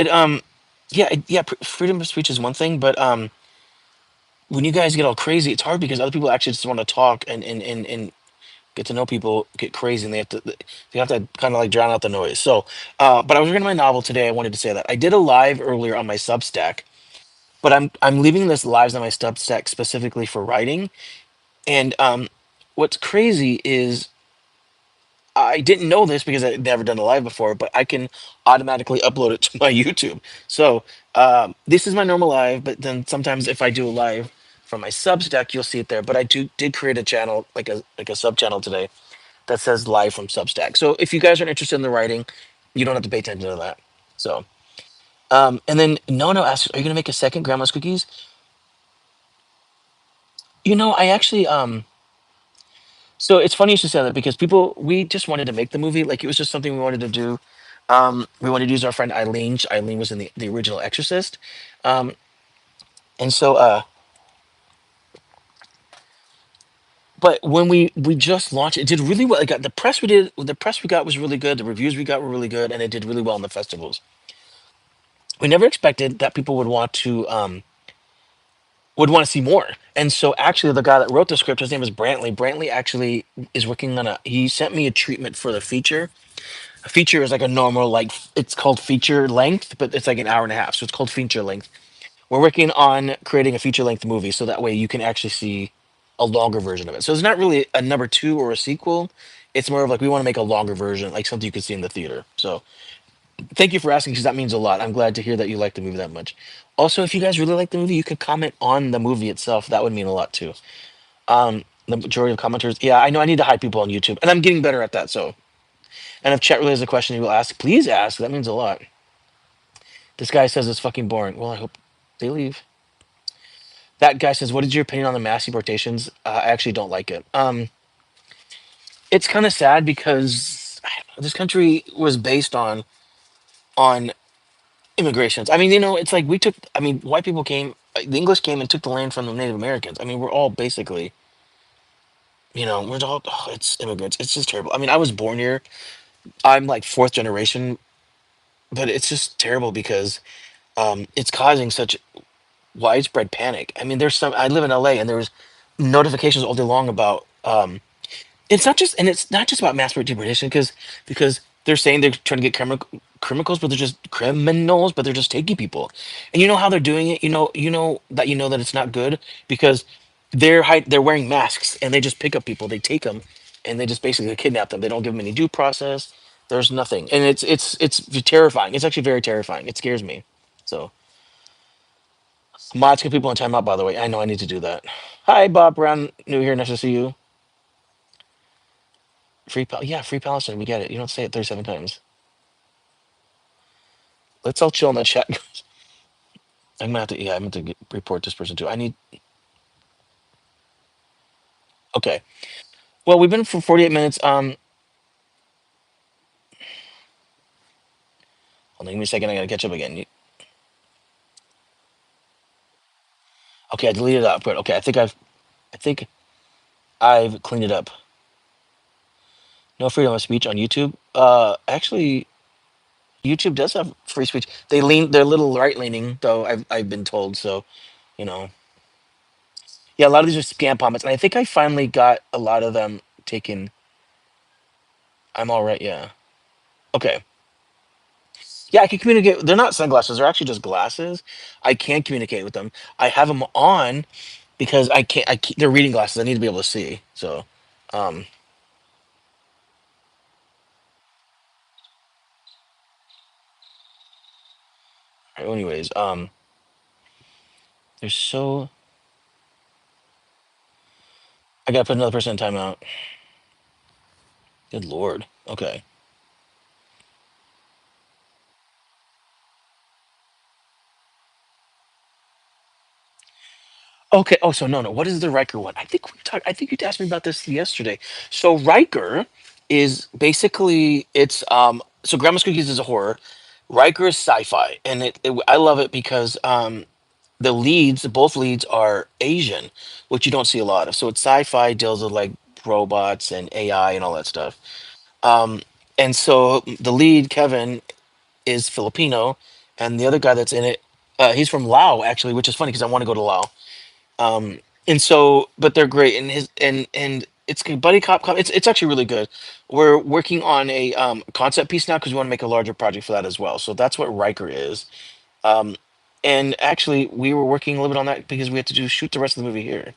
yeah, freedom of speech is one thing, but when you guys get all crazy, it's hard because other people actually just want to talk and get to know people, get crazy, and they have to kind of like drown out the noise. So, but I was reading my novel today. I wanted to say that I did a live earlier on my Substack, but I'm leaving this lives on my Substack specifically for writing. And what's crazy is I didn't know this because I'd never done a live before, but I can automatically upload it to my YouTube. So this is my normal live, but then sometimes if I do a live from my Substack, you'll see it there. But I did create a channel, like a sub channel today that says live from Substack. So if you guys are interested in the writing, you don't have to pay attention to that. So and then Nono asks, "Are you gonna make a second Grandma's Cookies?" I actually So it's funny you should say that because we just wanted to make the movie. Like it was just something we wanted to do. We wanted to use our friend Eileen. Eileen was in the original Exorcist. Um, and so, but when we just launched, it did really well. It got the press we got was really good. The reviews we got were really good, and it did really well in the festivals. We never expected that people would want to see more. And so actually the guy that wrote the script, his name is Brantley. Brantley actually is working on he sent me a treatment for the feature. A feature is like a normal, like it's called feature length, but it's like an hour and a half. So it's called feature length. We're working on creating a feature length movie so that way you can actually see a longer version of it. So it's not really a number two or a sequel. It's more of like we want to make a longer version, like something you could see in the theater. So thank you for asking because that means a lot. I'm glad to hear that you like the movie that much. Also, if you guys really like the movie, you could comment on the movie itself. That would mean a lot too. The majority of commenters, yeah, I know I need to hide people on YouTube, and I'm getting better at that. So, and if chat really has a question you will ask, please ask. That means a lot. This guy says it's fucking boring. Well, I hope they leave. That guy says, "What is your opinion on the mass deportations?" I actually don't like it. It's kind of sad because this country was based on immigrations. I mean, it's like we took. I mean, white people came. The English came and took the land from the Native Americans. I mean, we're all basically, we're all. Oh, it's immigrants. It's just terrible. I mean, I was born here. I'm like fourth generation, but it's just terrible because it's causing such widespread panic. I mean, I live in LA and there's notifications all day long about it's not just about mass deportation because they're saying they're trying to get criminals, but they're just criminals, but they're just taking people. And you know how they're doing it? You know that it's not good because they're wearing masks and they just pick up people, they take them and they just basically kidnap them. They don't give them any due process. There's nothing. And it's terrifying. It's actually very terrifying. It scares me. So mods get people in timeout, by the way. I know I need to do that. Hi, Bob Brown. New here. Nice to see you. Yeah, free Palestine. We get it. You don't say it 37 times. Let's all chill in the chat. I'm gonna have to. Yeah, I'm gonna report this person too. I need. Okay. Well, we've been for 48 minutes. Hold on, give me a second. I gotta catch up again. Okay, I deleted it up. Good. Okay, I think I've cleaned it up. No freedom of speech on YouTube. Actually, YouTube does have free speech. They're a little right leaning, though. I've been told. So, you know, yeah, a lot of these are scam comments, and I think I finally got a lot of them taken. I'm all right. Yeah. Okay. Yeah, I can communicate. They're not sunglasses. They're actually just glasses. I can communicate with them. I have them on because I can't. They're reading glasses. I need to be able to see. So, um, anyways, they're so. I gotta put another person in timeout. Good lord. Okay. Okay. Oh, so no. What is the Riker one? I think you asked me about this yesterday. So Riker is basically So Grandma's Cookies is a horror. Riker is sci-fi, and I love it because both leads are Asian, which you don't see a lot of. So it's sci-fi, deals with like robots and AI and all that stuff. Um, and so the lead, Kevin, is Filipino, and the other guy that's in it, he's from Lao actually, which is funny because I want to go to Lao. And so, but they're great, and It's buddy cop. It's actually really good. We're working on a concept piece now because we want to make a larger project for that as well. So that's what Riker is. Um, and actually, we were working a little bit on that because we had to do shoot the rest of the movie here.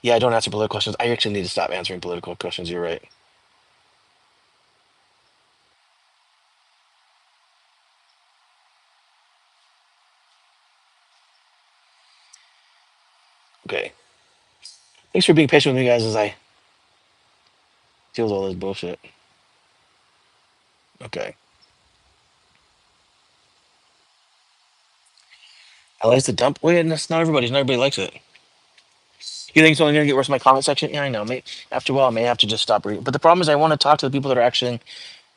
Yeah, I don't answer political questions. I actually need to stop answering political questions. You're right. Okay. Thanks for being patient with me, guys, as I deal with all this bullshit. Okay. I like the dump. Wait, and that's not everybody. Not everybody likes it. You think it's only gonna get worse in my comment section? Yeah, I know. After a while, I may have to just stop reading. But the problem is, I want to talk to the people that are actually.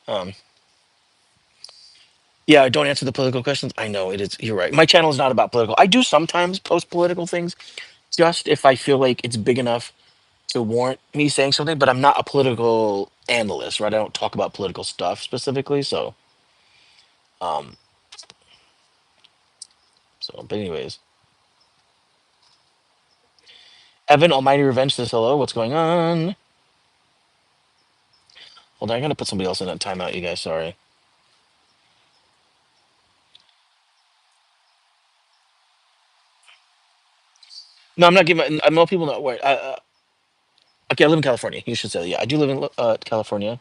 Um, yeah, I don't answer the political questions. I know it is. You're right. My channel is not about political. I do sometimes post political things, just if I feel like it's big enough to warrant me saying something. But I'm not a political analyst, right? I don't talk about political stuff specifically. Um, but anyways, Evan Almighty Revenge says hello. What's going on? Hold on, I gotta put somebody else in that timeout. You guys, sorry. No, I'm not giving. I know people know where. Okay, I live in California. You should say, yeah, I do live in California.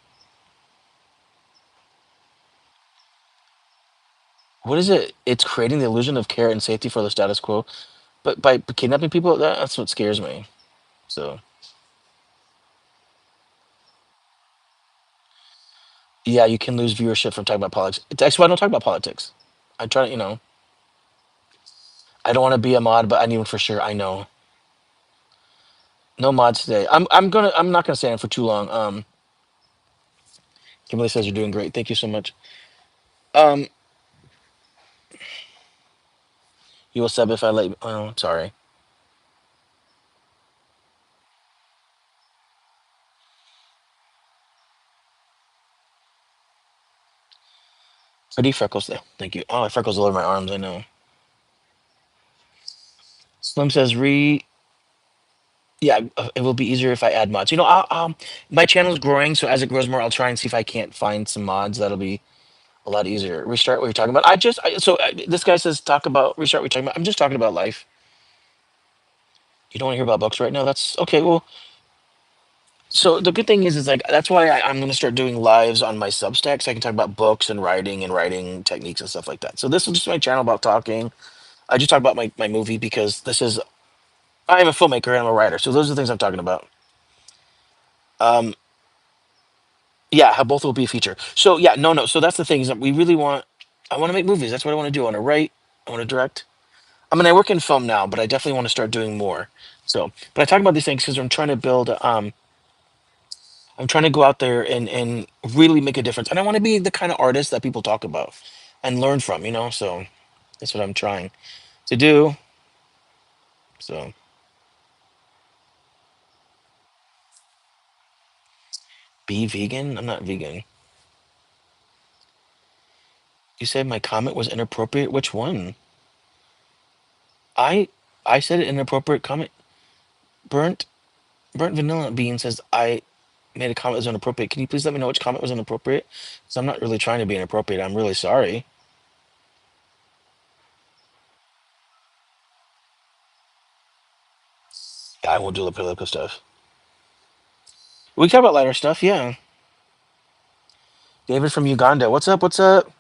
What is it? It's creating the illusion of care and safety for the status quo, but by kidnapping people, that's what scares me. So yeah, you can lose viewership from talking about politics. It's actually why I don't talk about politics. I try to, I don't want to be a mod, but I need one for sure. I know. No mods today. I'm not gonna stay in for too long. Kimberly says you're doing great. Thank you so much. Um, you will sub if I let. Oh, sorry. Pretty freckles there. Thank you. Oh, I have freckles all over my arms. I know. Slim says re. Yeah, it will be easier if I add mods. My channel is growing, so as it grows more, I'll try and see if I can't find some mods. That'll be a lot easier. Restart what you're talking about. This guy says talk about restart. What you're talking about. I'm just talking about life. You don't want to hear about books right now. That's okay. Well, so the good thing is like that's why I'm going to start doing lives on my Substack, so I can talk about books and writing techniques and stuff like that. So this is just my channel about talking. I just talk about my movie because this is I'm a filmmaker and I'm a writer, so those are the things I'm talking about. Um, yeah, how both will be a feature. So yeah, no. So that's the thing is that we really want. I want to make movies. That's what I want to do. I want to write. I want to direct. I mean, I work in film now, but I definitely want to start doing more. So, but I talk about these things because I'm trying to build. I'm trying to go out there and really make a difference, and I want to be the kind of artist that people talk about and learn from. So that's what I'm trying to do. So, be vegan. I'm not vegan. You said my comment was inappropriate. Which one? I I said an inappropriate comment. Burnt Burnt Vanilla Bean says I made a comment that was inappropriate. Can you please let me know which comment was inappropriate? Because I'm not really trying to be inappropriate. I'm really sorry. Yeah, I won't do the political stuff. We can talk about lighter stuff, yeah. David from Uganda. What's up? What's up?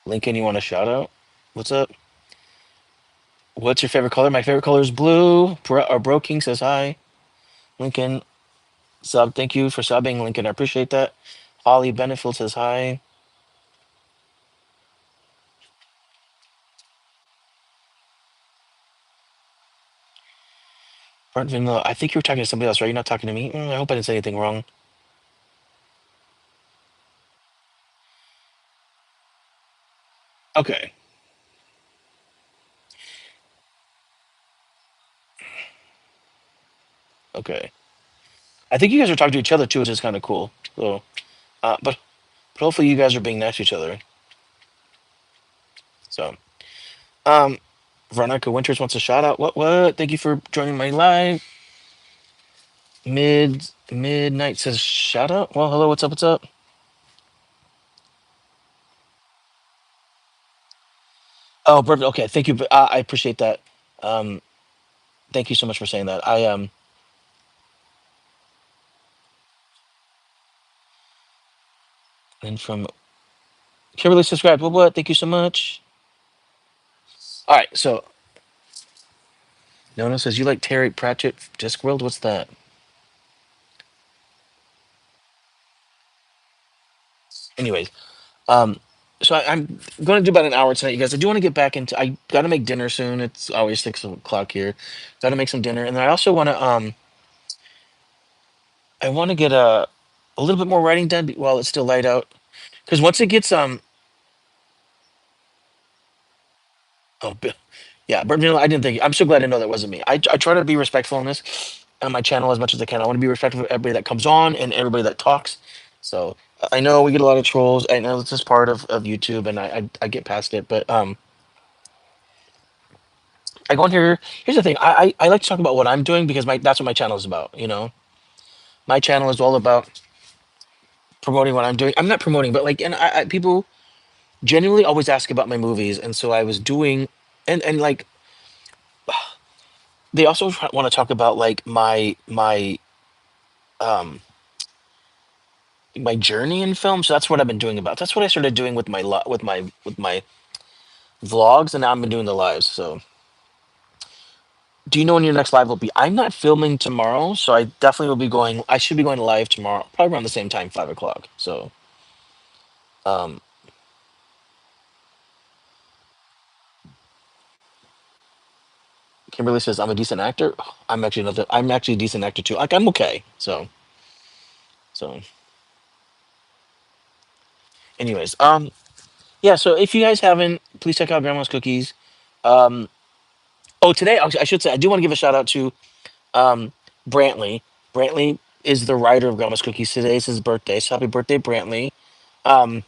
Lincoln, you want a shout out? What's up? What's your favorite color? My favorite color is blue. Bro King says hi. Lincoln, sub. Thank you for subbing, Lincoln. I appreciate that. Holly Benefield says hi. Burnt Vanilla. I think you were talking to somebody else, right? You're not talking to me? I hope I didn't say anything wrong. Okay. Okay. I think you guys are talking to each other too, which is kind of cool. So, but hopefully you guys are being nice to each other. So, um, Veronica Winters wants a shout out. What? Thank you for joining my live. Midnight says shout out. Well, hello. What's up? What's up? Oh, perfect. Okay, thank you. I appreciate that. Um, thank you so much for saying that. And from Kimberly subscribed. What? Thank you so much. All right. So Nona says you like Terry Pratchett Discworld. What's that? Anyways, um, so I'm going to do about an hour tonight, you guys. I do want to get back into. I got to make dinner soon. It's always 6 o'clock here. Got to make some dinner, and then I also want to. I want to get a little bit more writing done while it's still light out. Because once it gets oh yeah, but you know, I didn't think. I'm so glad to know that wasn't me. I try to be respectful on this on my channel as much as I can. I want to be respectful of everybody that comes on and everybody that talks. So I know we get a lot of trolls. I know it's just part of YouTube, and I get past it. But I go in here. Here's the thing. I like to talk about what I'm doing because my that's what my channel is about. You know, my channel is all about promoting what I'm doing. I'm not promoting, but like, and people genuinely always ask about my movies, and so I was doing, and like they also want to talk about like um my journey in film. So that's what I've been doing about. That's what I started doing with my vlogs, and now I've been doing the lives. So, do you know when your next live will be? I'm not filming tomorrow, so I definitely will be going. I should be going live tomorrow, probably around the same time, 5 o'clock. So, um, Kimberly says I'm a decent actor. I'm actually another. I'm actually a decent actor too. Like I'm okay. So, anyways, yeah. So if you guys haven't, please check out Grandma's Cookies. Um, oh, today I should say I do want to give a shout out to um, Brantley. Brantley is the writer of Grandma's Cookies. Today is his birthday, so happy birthday, Brantley. Um,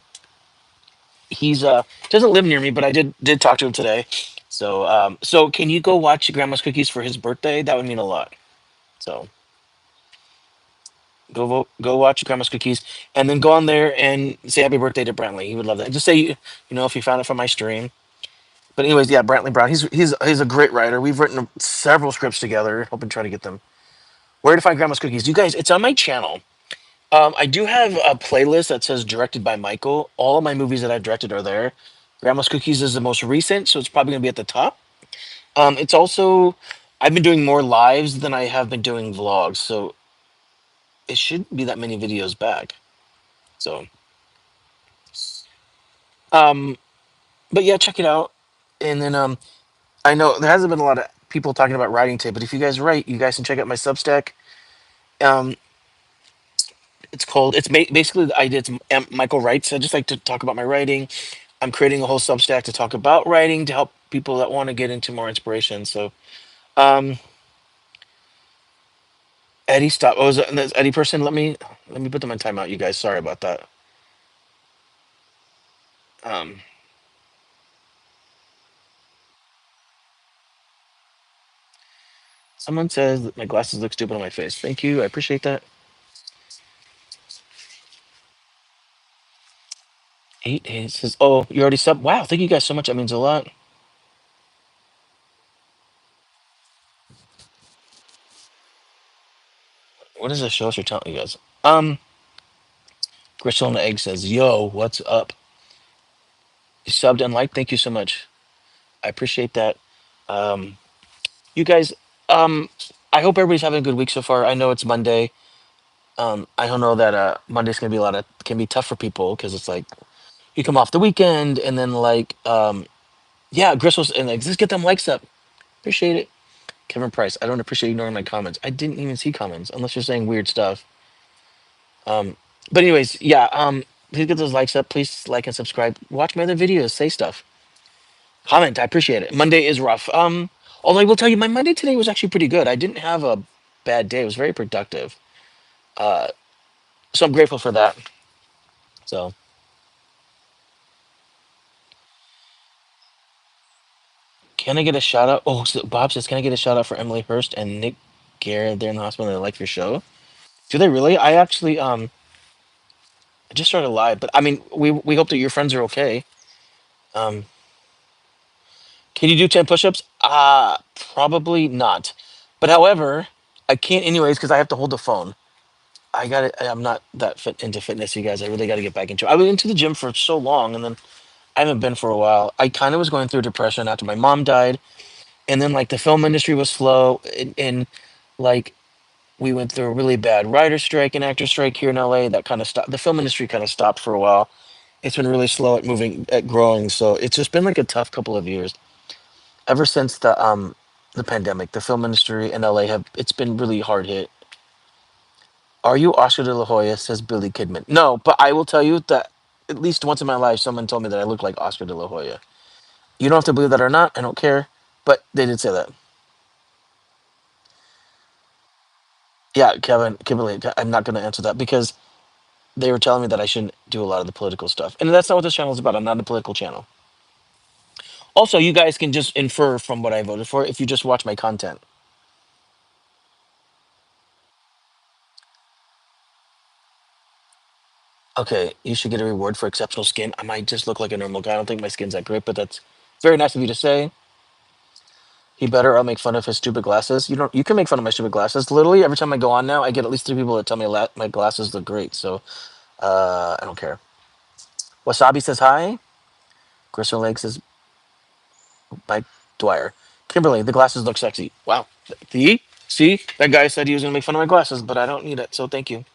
he's doesn't live near me, but I did talk to him today. So so can you go watch Grandma's Cookies for his birthday? That would mean a lot. So go watch Grandma's Cookies, and then go on there and say happy birthday to Brantley. He would love that. Just say you know if you found it from my stream. But anyways, yeah, Brantley Brown. He's a great writer. We've written several scripts together. Hoping to try to get them. Where to find Grandma's Cookies? You guys, it's on my channel. I do have a playlist that says directed by Michael. All of my movies that I've directed are there. Grandma's Cookies is the most recent, so it's probably gonna be at the top. It's also I've been doing more lives than I have been doing vlogs, so it shouldn't be that many videos back. So, um, but yeah, check it out. And then I know there hasn't been a lot of people talking about writing tape, but if you guys write, you guys can check out my Substack. Um, it's called basically the idea. It's Michael writes. I just like to talk about my writing. I'm creating a whole Substack to talk about writing to help people that want to get into more inspiration. So, um, Eddie, stop. Oh, is that Eddie person? Let me put them on timeout. You guys, sorry about that. Um, someone says that my glasses look stupid on my face. Thank you. I appreciate that. 8 8 says, oh, you already sub. Wow, thank you guys so much. That means a lot. What is this show us you're telling you guys? Crystal and the Egg says, yo, what's up? You subbed and liked. Thank you so much. I appreciate that. Um, you guys, um, I hope everybody's having a good week so far. I know it's Monday. I don't know that Monday's gonna be can be tough for people because it's like you come off the weekend and then like yeah, Gristles and like just get them likes up. Appreciate it. Kevin Price, I don't appreciate ignoring my comments. I didn't even see comments unless you're saying weird stuff. Um, but anyways, yeah, please get those likes up. Please like and subscribe. Watch my other videos. Say stuff. Comment. I appreciate it. Monday is rough. Although I will tell you, my Monday today was actually pretty good. I didn't have a bad day. It was very productive. Uh, so I'm grateful for that. So Can I get a shout out? Oh, so Bob says, can I get a shout out for Emily Hurst and Nick Garrett? They're in the hospital. And they like your show. Do they really? I actually I just started live, but I mean, we hope that your friends are okay. Um, can you do 10 push-ups? Probably not. But however, I can't anyways because I have to hold the phone. I got it. I'm not that fit into fitness, you guys. I really got to get back into it. I was into the gym for so long, and then I haven't been for a while. I kind of was going through depression after my mom died, and then like the film industry was slow, and like we went through a really bad writer strike and actor strike here in LA. That kind of stopped. The film industry kind of stopped for a while. It's been really slow at moving, at growing. So it's just been like a tough couple of years. Ever since the pandemic, the film industry in LA have it's been really hard hit. Are you Oscar de la Hoya? Says Billy Kidman. No, but I will tell you that at least once in my life, someone told me that I look like Oscar de la Hoya. You don't have to believe that or not. I don't care. But they did say that. Yeah, Kevin, Kimberly, I'm not going to answer that because they were telling me that I shouldn't do a lot of the political stuff. And that's not what this channel is about. I'm not a political channel. Also, you guys can just infer from what I voted for if you just watch my content. Okay, you should get a reward for exceptional skin. I might just look like a normal guy. I don't think my skin's that great, but that's very nice of you to say. He better. I'll make fun of his stupid glasses. You don't. You can make fun of my stupid glasses. Literally, every time I go on now, I get at least 3 people that tell me my glasses look great. So, I don't care. Wasabi says hi. Crystal Lake says Mike Dwyer. Kimberly, the glasses look sexy. Wow. See, that guy said he was gonna make fun of my glasses, but I don't need it. So thank you.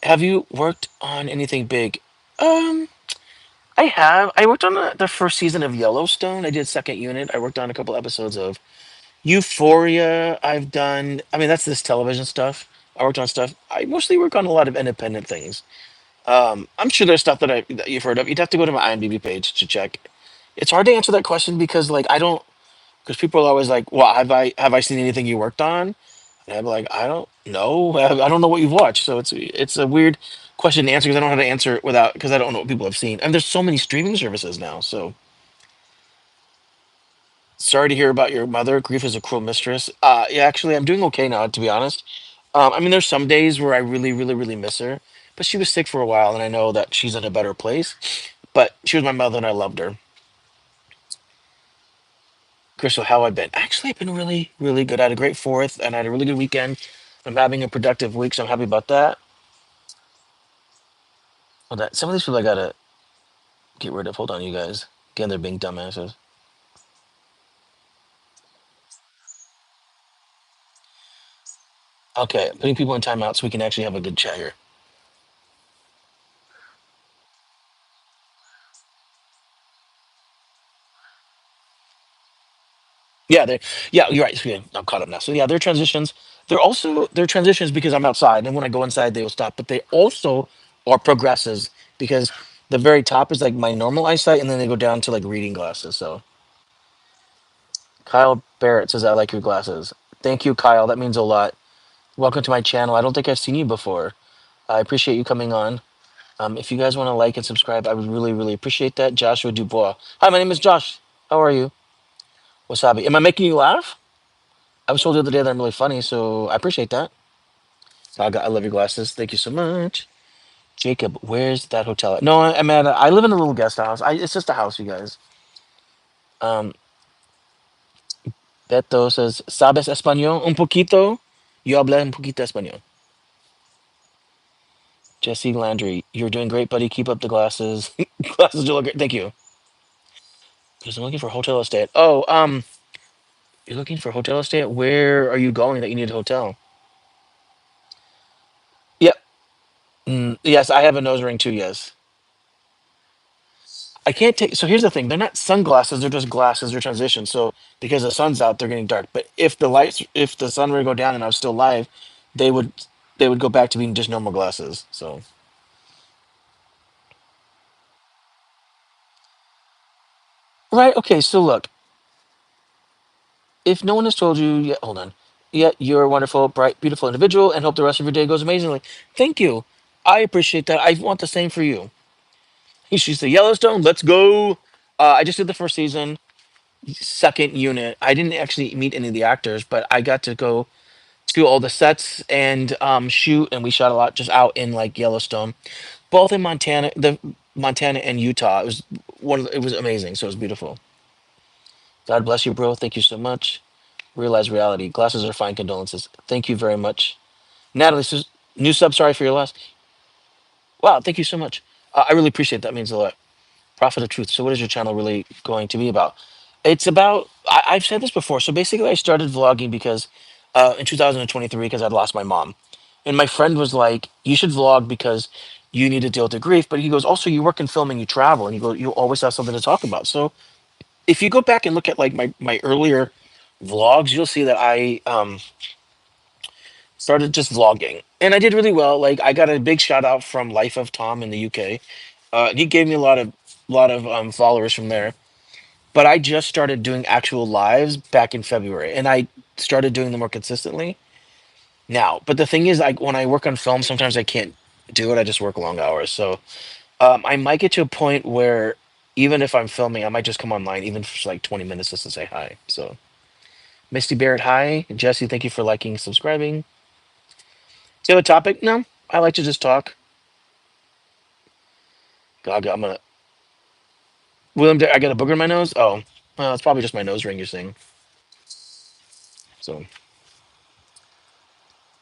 Have you worked on anything big? Um, I have. I worked on the first season of Yellowstone. I did second unit. I worked on a couple episodes of Euphoria. I've done. I mean, that's this television stuff. I worked on stuff. I mostly work on a lot of independent things. I'm sure there's stuff that you've heard of. You'd have to go to my IMDb page to check. It's hard to answer that question because like I don't because people are always like, "Well, have I seen anything you worked on?" And I'm like, "I don't know. I don't know what you've watched." So it's a weird question to answer because I don't know how to answer it without because I don't know what people have seen. And there's so many streaming services now. So sorry to hear about your mother. Grief is a cruel mistress. Yeah, actually, I'm doing okay now, to be honest. I mean, there's some days where I really, really, really miss her, but she was sick for a while, and I know that she's in a better place. But she was my mother, and I loved her. Crystal, how I've been? Actually, I've been really, really good. I had a great fourth, and I had a really good weekend. I'm having a productive week, so I'm happy about that. Hold on. Some of these people I gotta get rid of. Hold on, you guys. Again, they're being dumbasses. Okay, putting people in timeout so we can actually have a good chat here. Yeah, they. Yeah, you're right. Yeah, I'm caught up now. So yeah, their transitions. They're transitions because I'm outside, and when I go inside, they will stop. But they also are progresses because the very top is like my normal eyesight, and then they go down to like reading glasses. So Kyle Barrett says, "I like your glasses." Thank you, Kyle. That means a lot. Welcome to my channel. I don't think I've seen you before. I appreciate you coming on. If you guys want to like and subscribe, I would really, really appreciate that. Joshua Dubois. Hi, my name is Josh. How are you? Wasabi. Am I making you laugh? I was told the other day that I'm really funny, so I appreciate that. Saga, I love your glasses. Thank you so much. Jacob, where's that hotel at? No, I'm at. I live in a little guest house. It's just a house, you guys. Um, Beto says, "Sabes español? Un poquito. Yo hablo un poquito español." Jesse Landry, you're doing great, buddy. Keep up the glasses. Glasses do look great. Thank you. Because I'm looking for a hotel to stay at. Oh, you're looking for a hotel to stay at? Where are you going that you need a hotel? Yep. Yes, I have a nose ring too. Yes. I can't take. So here's the thing: they're not sunglasses; they're just glasses or transition. So because the sun's out, they're getting dark. But if the sun were to go down and I was still live, they would, they would go back to being just normal glasses. So right, okay. So look, if no one has told you yet, hold on. Yet you're a wonderful, bright, beautiful individual, and hope the rest of your day goes amazingly. Thank you. I appreciate that. I want the same for you. She's the Yellowstone. Let's go. I just did the first season. second unit. I didn't actually meet any of the actors, but I got to go to all the sets and shoot, and we shot a lot just out in like Yellowstone, both in Montana, the Montana and Utah. It was it was amazing. So it was beautiful. God bless you, bro. Thank you so much. Realize reality. Glasses are fine. Condolences. Thank you very much, Natalie. New sub. Sorry for your loss. Wow. Thank you so much. I really appreciate that. Means a lot. Prophet of Truth. So, what is your channel really going to be about? It's about, I've said this before. So, basically, I started vlogging because in 2023, because I'd lost my mom. And my friend was like, you should vlog because you need to deal with the grief. But he goes, also, you work in film and you travel, and you go, you always have something to talk about. So, if you go back and look at like my earlier vlogs, you'll see that I started just vlogging. And I did really well. Like, I got a big shout out from Life of Tom in the UK. He gave me a lot of followers from there, but I just started doing actual lives back in February, and I started doing them more consistently now. But the thing is, like when I work on film, sometimes I can't do it. I just work long hours, so I might get to a point where even if I'm filming, I might just come online, even for like 20 minutes, just to say hi. So, Misty Barrett, hi. Jesse, thank you for liking, subscribing. Do you have a topic? No, I like to just talk. Gaga, I'm gonna. William, I got a booger in my nose. Oh, well, it's probably just my nose ring. You're saying so.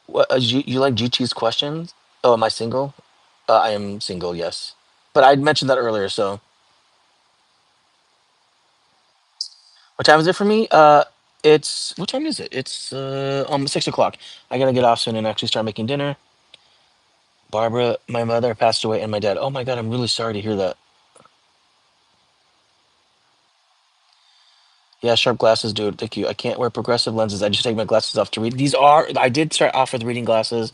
What you like G Cheese questions? Oh, am I single? I am single, yes. But I mentioned that earlier. So, what time is it for me? It's what time is it? It's 6 o'clock. I gotta get off soon and actually start making dinner. Barbara, my mother passed away, and my dad. Oh my God, I'm really sorry to hear that. Yeah, sharp glasses, dude. Thank you. I can't wear progressive lenses. I just take my glasses off to read. These are. I did start off with reading glasses,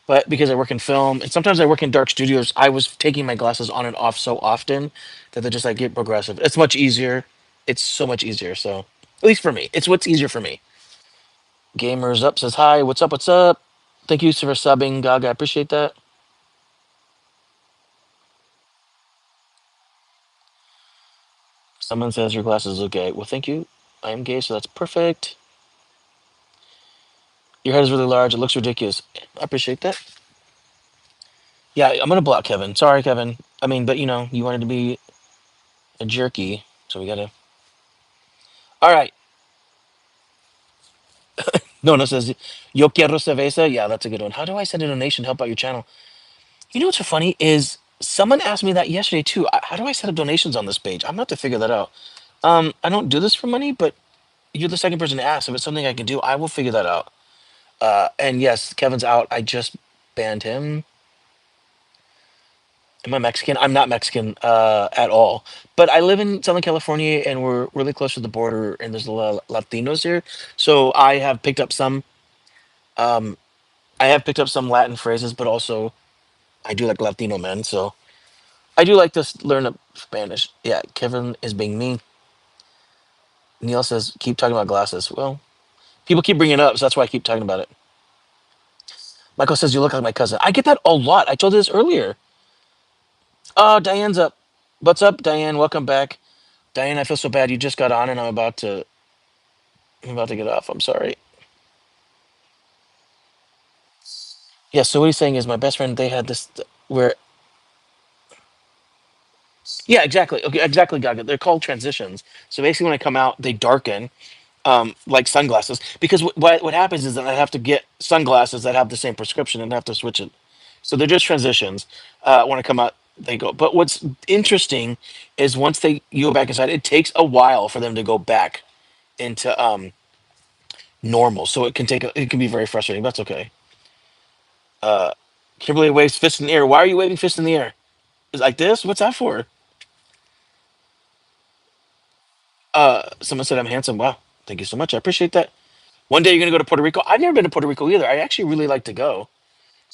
but because I work in film and sometimes I work in dark studios, I was taking my glasses on and off so often that they're just like get progressive. It's much easier. It's so much easier. So at least for me, it's what's easier for me. Gamers up says hi. What's up? What's up? Thank you for subbing, Gaga. I appreciate that. Someone says your glasses look gay. Well, thank you. I am gay, so that's perfect. Your head is really large. It looks ridiculous. I appreciate that. Yeah, I'm gonna block Kevin. Sorry, Kevin. I mean, but you wanted to be a jerky, so we gotta. All right. No says, Yo quiero cerveza. Yeah, that's a good one. How do I send a donation to help out your channel? You know what's so funny is someone asked me that yesterday too. How do I set up donations on this page? I'm gonna have to figure that out. I don't do this for money, but you're the second person to ask. If it's something I can do, I will figure that out. And yes, Kevin's out. I just banned him. Am I Mexican? I'm not Mexican at all. But I live in Southern California, and we're really close to the border, and there's a lot of Latinos here. So I have picked up some. Um, I have picked up some Latin phrases, but also I do like Latino men, so I do like to learn Spanish. Yeah, Kevin is being mean. Neil says, keep talking about glasses. Well, people keep bringing it up, so that's why I keep talking about it. Michael says, you look like my cousin. I get that a lot. I told you this earlier. Oh, Diane's up. What's up, Diane? Welcome back. Diane, I feel so bad. You just got on and I'm about to get off. I'm sorry. Yeah, so what he's saying is my best friend, they had this where yeah, exactly. Okay, exactly, Gaga. They're called transitions. So basically when I come out, they darken like sunglasses because what happens is that I have to get sunglasses that have the same prescription and I have to switch it. So they're just transitions. When I come out, they go. But what's interesting is once they you go back inside, it takes a while for them to go back into normal. So it can be very frustrating. That's okay. Uh, Kimberly waves fist in the air. Why are you waving fist in the air? Is like this? What's that for? Someone said I'm handsome. Wow, thank you so much. I appreciate that. One day you're gonna go to Puerto Rico. I've never been to Puerto Rico either. I actually really like to go.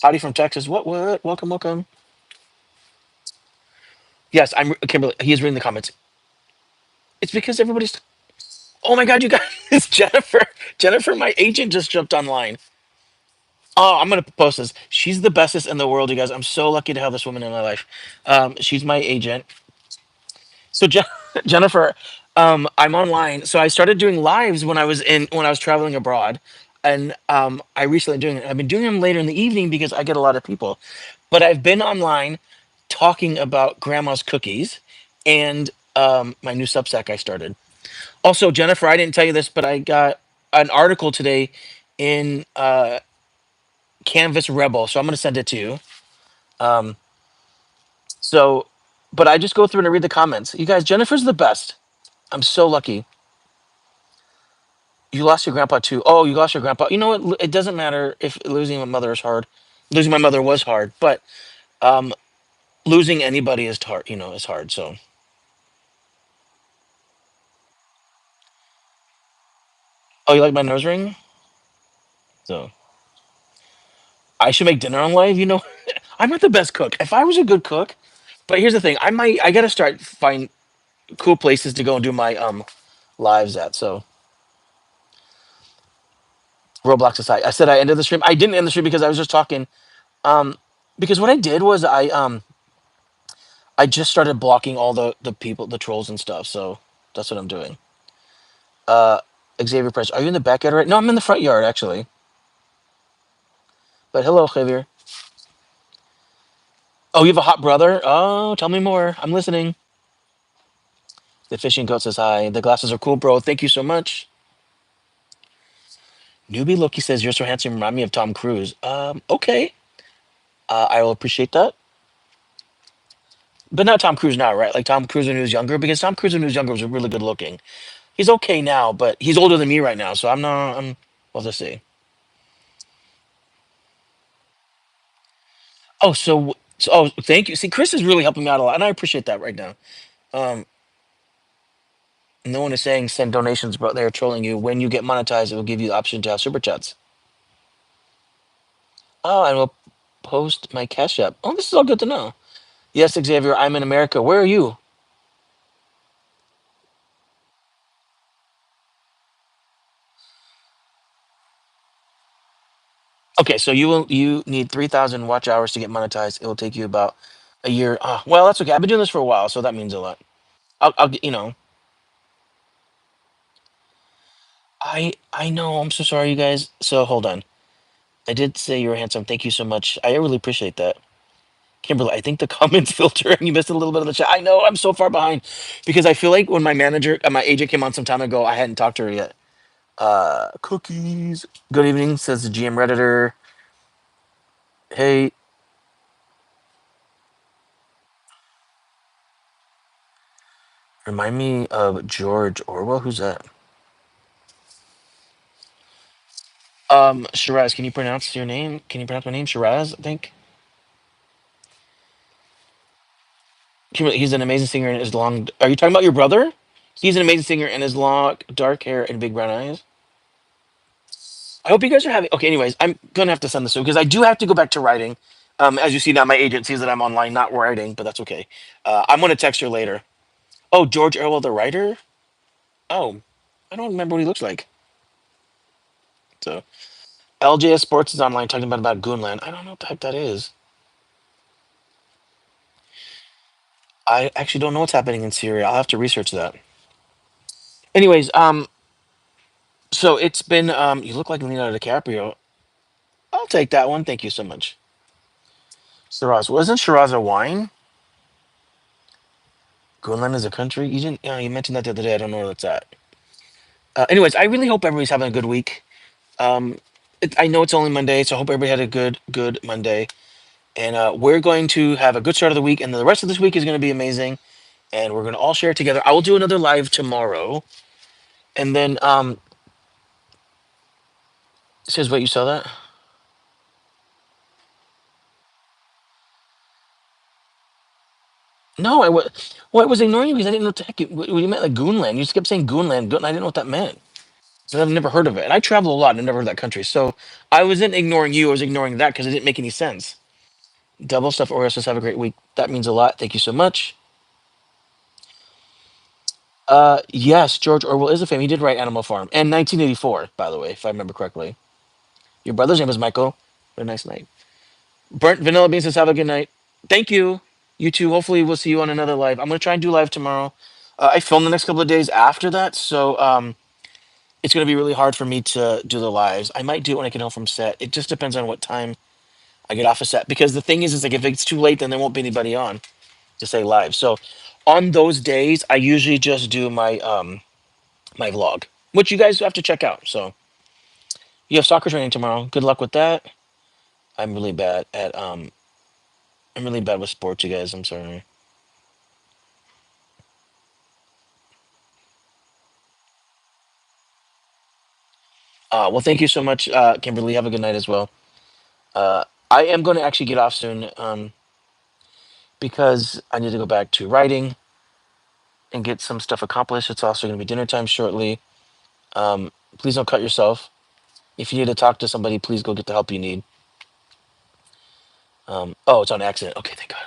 Howdy from Texas. What? What? Welcome, welcome. Yes, I'm Kimberly. He is reading the comments. It's because everybody's. Oh my God, you guys! It's Jennifer. Jennifer, my agent just jumped online. Oh, I'm gonna post this. She's the bestest in the world, you guys. I'm so lucky to have this woman in my life. She's my agent. So Jennifer, I'm online. So I started doing lives when I was traveling abroad, and I recently doing it. I've been doing them later in the evening because I get a lot of people. But I've been online talking about grandma's cookies and my new Substack I started. Also, Jennifer, I didn't tell you this, but I got an article today in Canvas Rebel, so I'm going to send it to you. Um, so, but I just go through and I read the comments. You guys, Jennifer's the best. I'm so lucky. You lost your grandpa too. Oh, you lost your grandpa. You know what? It doesn't matter if losing my mother is hard. Losing my mother was hard, but um, losing anybody is hard. Is hard. So, oh, you like my nose ring? So, I should make dinner on live. I'm not the best cook. If I was a good cook, but here's the thing: I gotta start find cool places to go and do my lives at. So, Roblox aside, I said I ended the stream. I didn't end the stream because I was just talking. Um, because what I did was I just started blocking all the people, the trolls and stuff. So that's what I'm doing. Uh, Xavier Price, are you in the backyard right? No, I'm in the front yard actually. But hello, Xavier. Oh, you have a hot brother? Oh, tell me more. I'm listening. The fishing goat says hi. The glasses are cool, bro. Thank you so much. Newbie Loki says you're so handsome. Remind me of Tom Cruise. Okay. I will appreciate that. But not Tom Cruise now, right? Like Tom Cruise when he was younger, because Tom Cruise when he was younger was really good looking. He's okay now, but he's older than me right now, so I'm not. We'll just see. Oh, thank you. See, Chris is really helping me out a lot, and I appreciate that right now. Um, no one is saying send donations, but they're trolling you. When you get monetized, it will give you the option to have super chats. Oh, and we'll post my cash app. Oh, this is all good to know. Yes, Xavier, I'm in America. Where are you? Okay, so you need 3,000 watch hours to get monetized. It will take you about a year. Well, that's okay. I've been doing this for a while, so that means a lot. I'll get. I know. I'm so sorry, you guys. So hold on. I did say you were handsome. Thank you so much. I really appreciate that. Kimberly, I think the comments filter and you missed a little bit of the chat. I know I'm so far behind because I feel like when my agent came on some time ago, I hadn't talked to her yet. Cookies. Good evening, says the GM Redditor. Hey, remind me of George Orwell. Who's that? Shiraz, can you pronounce your name? Can you pronounce my name? Shiraz, I think. Kimberly, he's an amazing singer and his long. Are you talking about your brother? He's an amazing singer and his long dark hair and big brown eyes. I hope you guys are having. Okay, anyways, I'm gonna have to send this to because I do have to go back to writing. As you see now, my agent sees that I'm online, not writing, but that's okay. I'm gonna text her later. Oh, George Orwell, the writer. Oh, I don't remember what he looks like. So LJS Sports is online talking about Goonland. I don't know what the heck that is. I actually don't know what's happening in Syria. I'll have to research that. Anyways, so it's been you look like Leonardo DiCaprio. I'll take that one. Thank you so much. Shiraz. Wasn't Shiraz a wine? Greenland is a country? You didn't you mentioned that the other day. I don't know where that's at. Anyways, I really hope everybody's having a good week. Um I know it's only Monday, so I hope everybody had a good Monday. And we're going to have a good start of the week, and the rest of this week is going to be amazing. And we're going to all share it together. I will do another live tomorrow. And then says what you saw that? No, well, I was ignoring you because I didn't know what the heck you meant like Goonland. You just kept saying Goonland. I didn't know what that meant. So I've never heard of it. And I travel a lot and I've never heard of that country. So I wasn't ignoring you, I was ignoring that because it didn't make any sense. Double stuff Oreos says have a great week. That means a lot. Thank you so much. Yes, George Orwell is a fan. He did write Animal Farm. And 1984, by the way, if I remember correctly. Your brother's name is Michael. What a nice night. Burnt Vanilla Bean says have a good night. Thank you. You too. Hopefully we'll see you on another live. I'm gonna try and do live tomorrow. I film the next couple of days after that, so it's going to be really hard for me to do the lives. I might do it when I get home from set. It just depends on what time I get off a set. Because the thing is like if it's too late, then there won't be anybody on to say live. So on those days, I usually just do my vlog, which you guys have to check out. So you have soccer training tomorrow. Good luck with that. I'm really bad at I'm really bad with sports, you guys. I'm sorry. Well, thank you so much, Kimberly. Have a good night as well. I am going to actually get off soon because I need to go back to writing and get some stuff accomplished. It's also going to be dinner time shortly. Please don't cut yourself. If you need to talk to somebody, please go get the help you need. Oh, it's on accident. Okay, thank God.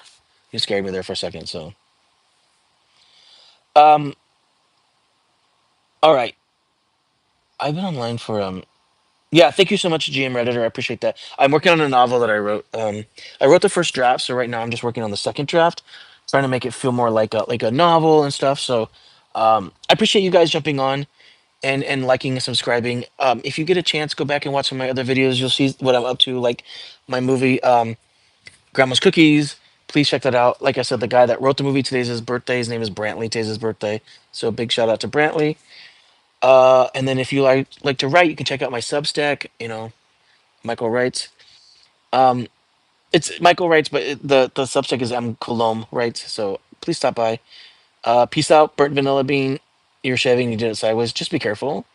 You scared me there for a second. So, um, all right. I've been online for yeah, thank you so much, GM Redditor. I appreciate that. I'm working on a novel that I wrote. I wrote the first draft, so right now I'm just working on the second draft, trying to make it feel more like a novel and stuff. So, I appreciate you guys jumping on and liking and subscribing. If you get a chance, go back and watch some of my other videos. You'll see what I'm up to, like my movie, Grandma's Cookies. Please check that out. Like I said, the guy that wrote the movie, today's his birthday. His name is Brantley. Today's his birthday. So big shout out to Brantley. And then if you like to write, you can check out my Substack. Michael writes. Um, it's Michael writes, but the Substack is Coulombe writes. So please stop by. Peace out, burnt vanilla bean. You're shaving. You did it sideways. Just be careful.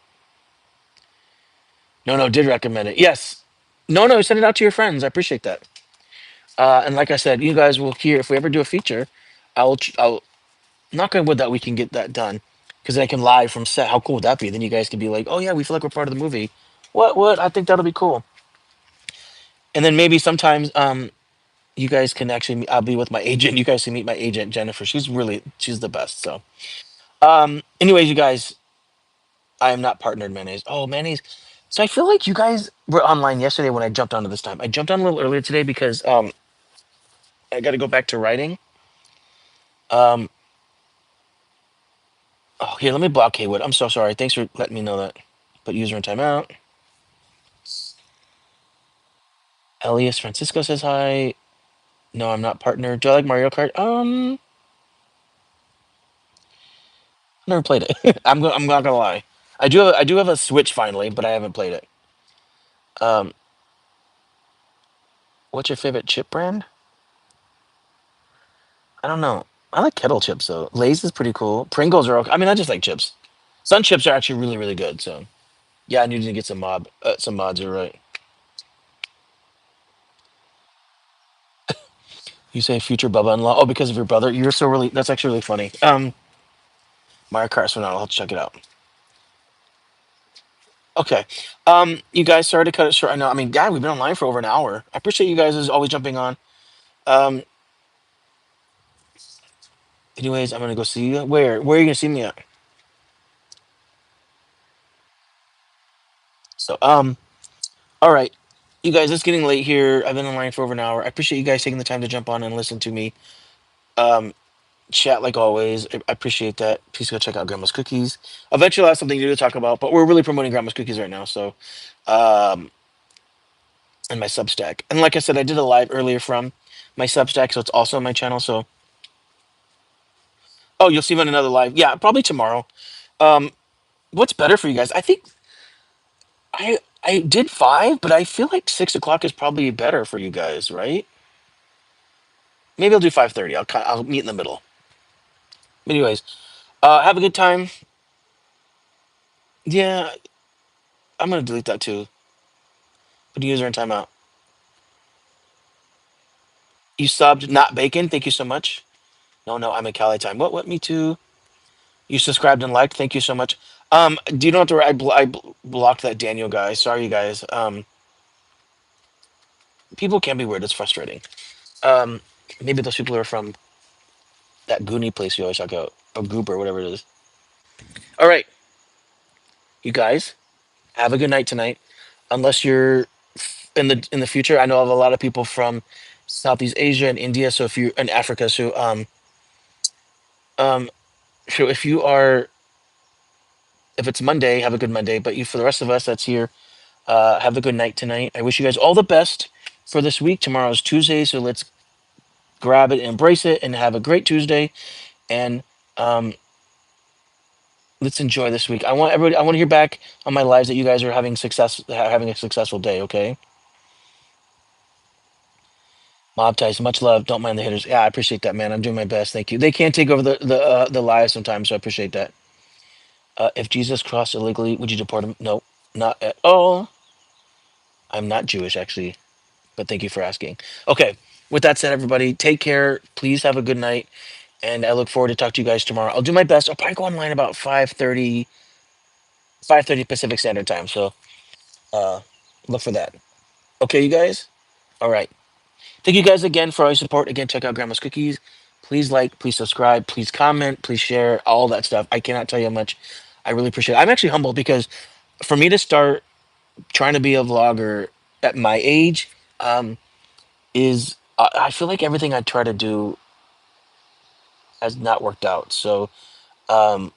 No, no, did recommend it. Yes. No, no, send it out to your friends. I appreciate that. And like I said, you guys will hear if we ever do a feature. I'll knock on wood that we can get that done because then I can live from set. How cool would that be? Then you guys can be like, oh yeah, we feel like we're part of the movie. What? I think that'll be cool. And then maybe sometimes you guys can actually I'll be with my agent. You guys can meet my agent Jennifer. She's the best. So anyways, you guys, I am not partnered mayonnaise. Oh, mayonnaise. So I feel like you guys were online yesterday when I jumped onto this time. I jumped on a little earlier today because I got to go back to writing. Um oh, here, let me block Haywood. I'm so sorry. Thanks for letting me know that. Put user in timeout. Elias Francisco says hi. No, I'm not partnered. Do I like Mario Kart? I never played it. I'm not gonna lie. I do have a Switch finally, but I haven't played it. Um, what's your favorite chip brand? I don't know. I like kettle chips though. Lay's is pretty cool. Pringles are okay. I mean, I just like chips. Sun chips are actually really, really good. So yeah, I need to get some mods. You're right. You say future Bubba in law. Oh, because of your brother. You're so really. That's actually really funny. Mario Kart. So now I'll have to check it out. Okay. You guys, sorry to cut it short. I know. I mean, God, we've been online for over an hour. I appreciate you guys as always jumping on. Um, anyways, I'm gonna go see you. Where are you gonna see me at? So, all right, you guys, it's getting late here. I've been online for over an hour. I appreciate you guys taking the time to jump on and listen to me. Um, chat like always. I appreciate that. Please go check out Grandma's Cookies. Eventually, I'll have something new to talk about, but we're really promoting Grandma's Cookies right now. So, um, and my Substack. And like I said, I did a live earlier from my Substack, so it's also on my channel. So, oh, you'll see me on another live. Yeah, probably tomorrow. Um, what's better for you guys? I think I did 5, but I feel like 6 o'clock is probably better for you guys, right? Maybe I'll do 5:30. I'll meet in the middle. Anyways, have a good time. Yeah, I'm gonna delete that too. Put the user in timeout. You subbed, not bacon. Thank you so much. No, no, I'm in Cali time. What? Me too. You subscribed and liked. Thank you so much. Do you know what the blocked that Daniel guy? Sorry, you guys. People can be weird. It's frustrating. Um, maybe those people are from that Goonie place you always talk about, or Goop or whatever it is. All right, you guys, have a good night tonight. Unless you're in the future, I know of a lot of people from Southeast Asia and India. So if you in Africa, so um So if it's Monday, have a good Monday. But you, for the rest of us that's here, have a good night tonight. I wish you guys all the best for this week. Tomorrow's Tuesday, so let's grab it, embrace it, and have a great Tuesday. And um, let's enjoy this week. I want everybody. I want to hear back on my lives that you guys are having a successful day. Okay, Mob ties, much love. Don't mind the hitters. Yeah, I appreciate that, man. I'm doing my best. Thank you. They can't take over the lives sometimes, so I appreciate that. If Jesus crossed illegally, would you deport him? No, not at all. I'm not Jewish, actually, but thank you for asking. Okay, with that said, everybody, take care. Please have a good night, and I look forward to talk to you guys tomorrow. I'll do my best. I'll probably go online about 5:30 Pacific Standard Time. So uh, look for that. Okay, you guys. All right. Thank you guys again for all your support. Again, check out Grandma's Cookies. Please like, please subscribe, please comment, please share, all that stuff. I cannot tell you how much I really appreciate it. I'm actually humbled because for me to start trying to be a vlogger at my age, is I feel like everything I try to do has not worked out. So um,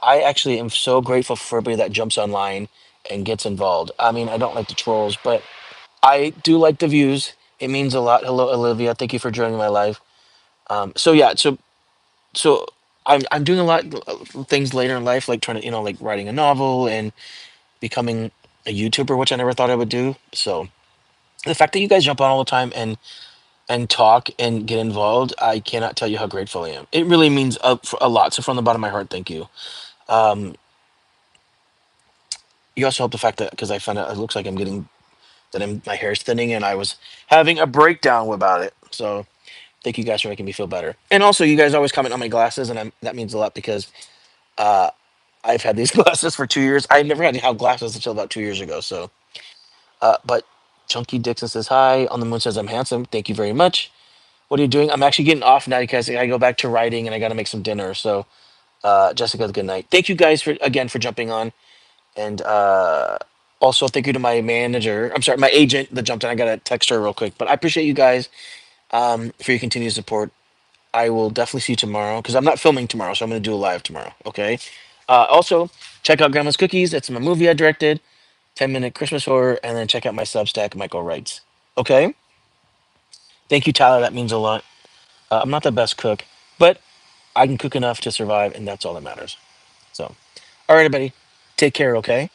I actually am so grateful for everybody that jumps online and gets involved. I mean, I don't like the trolls, but I do like the views. It means a lot. Hello, Olivia. Thank you for joining my live. So yeah, so I'm doing a lot of things later in life, like trying to like writing a novel and becoming a YouTuber, which I never thought I would do. So the fact that you guys jump on all the time and talk and get involved, I cannot tell you how grateful I am. It really means a lot. So from the bottom of my heart, thank you. Um, you also help the fact that because I found out it looks like I'm getting that my hair is thinning, and I was having a breakdown about it. So thank you guys for making me feel better. And also, you guys always comment on my glasses, and that means a lot because uh, I've had these glasses for 2 years. I never had to have glasses until about 2 years ago. So, but Chunky Dixon says hi. On the Moon says I'm handsome. Thank you very much. What are you doing? I'm actually getting off now because I go back to writing and I got to make some dinner. So, Jessica, good night. Thank you guys for jumping on, and also thank you to my manager. I'm sorry, my agent that jumped in. I got to text her real quick, but I appreciate you guys for your continued support. I will definitely see you tomorrow because I'm not filming tomorrow, so I'm going to do a live tomorrow. Okay. Also, check out Grandma's Cookies. It's my movie I directed, 10-minute Christmas horror, and then check out my Substack, Michael Wrights. Okay. Thank you, Tyler. That means a lot. I'm not the best cook, but I can cook enough to survive, and that's all that matters. So, all right, everybody, take care. Okay.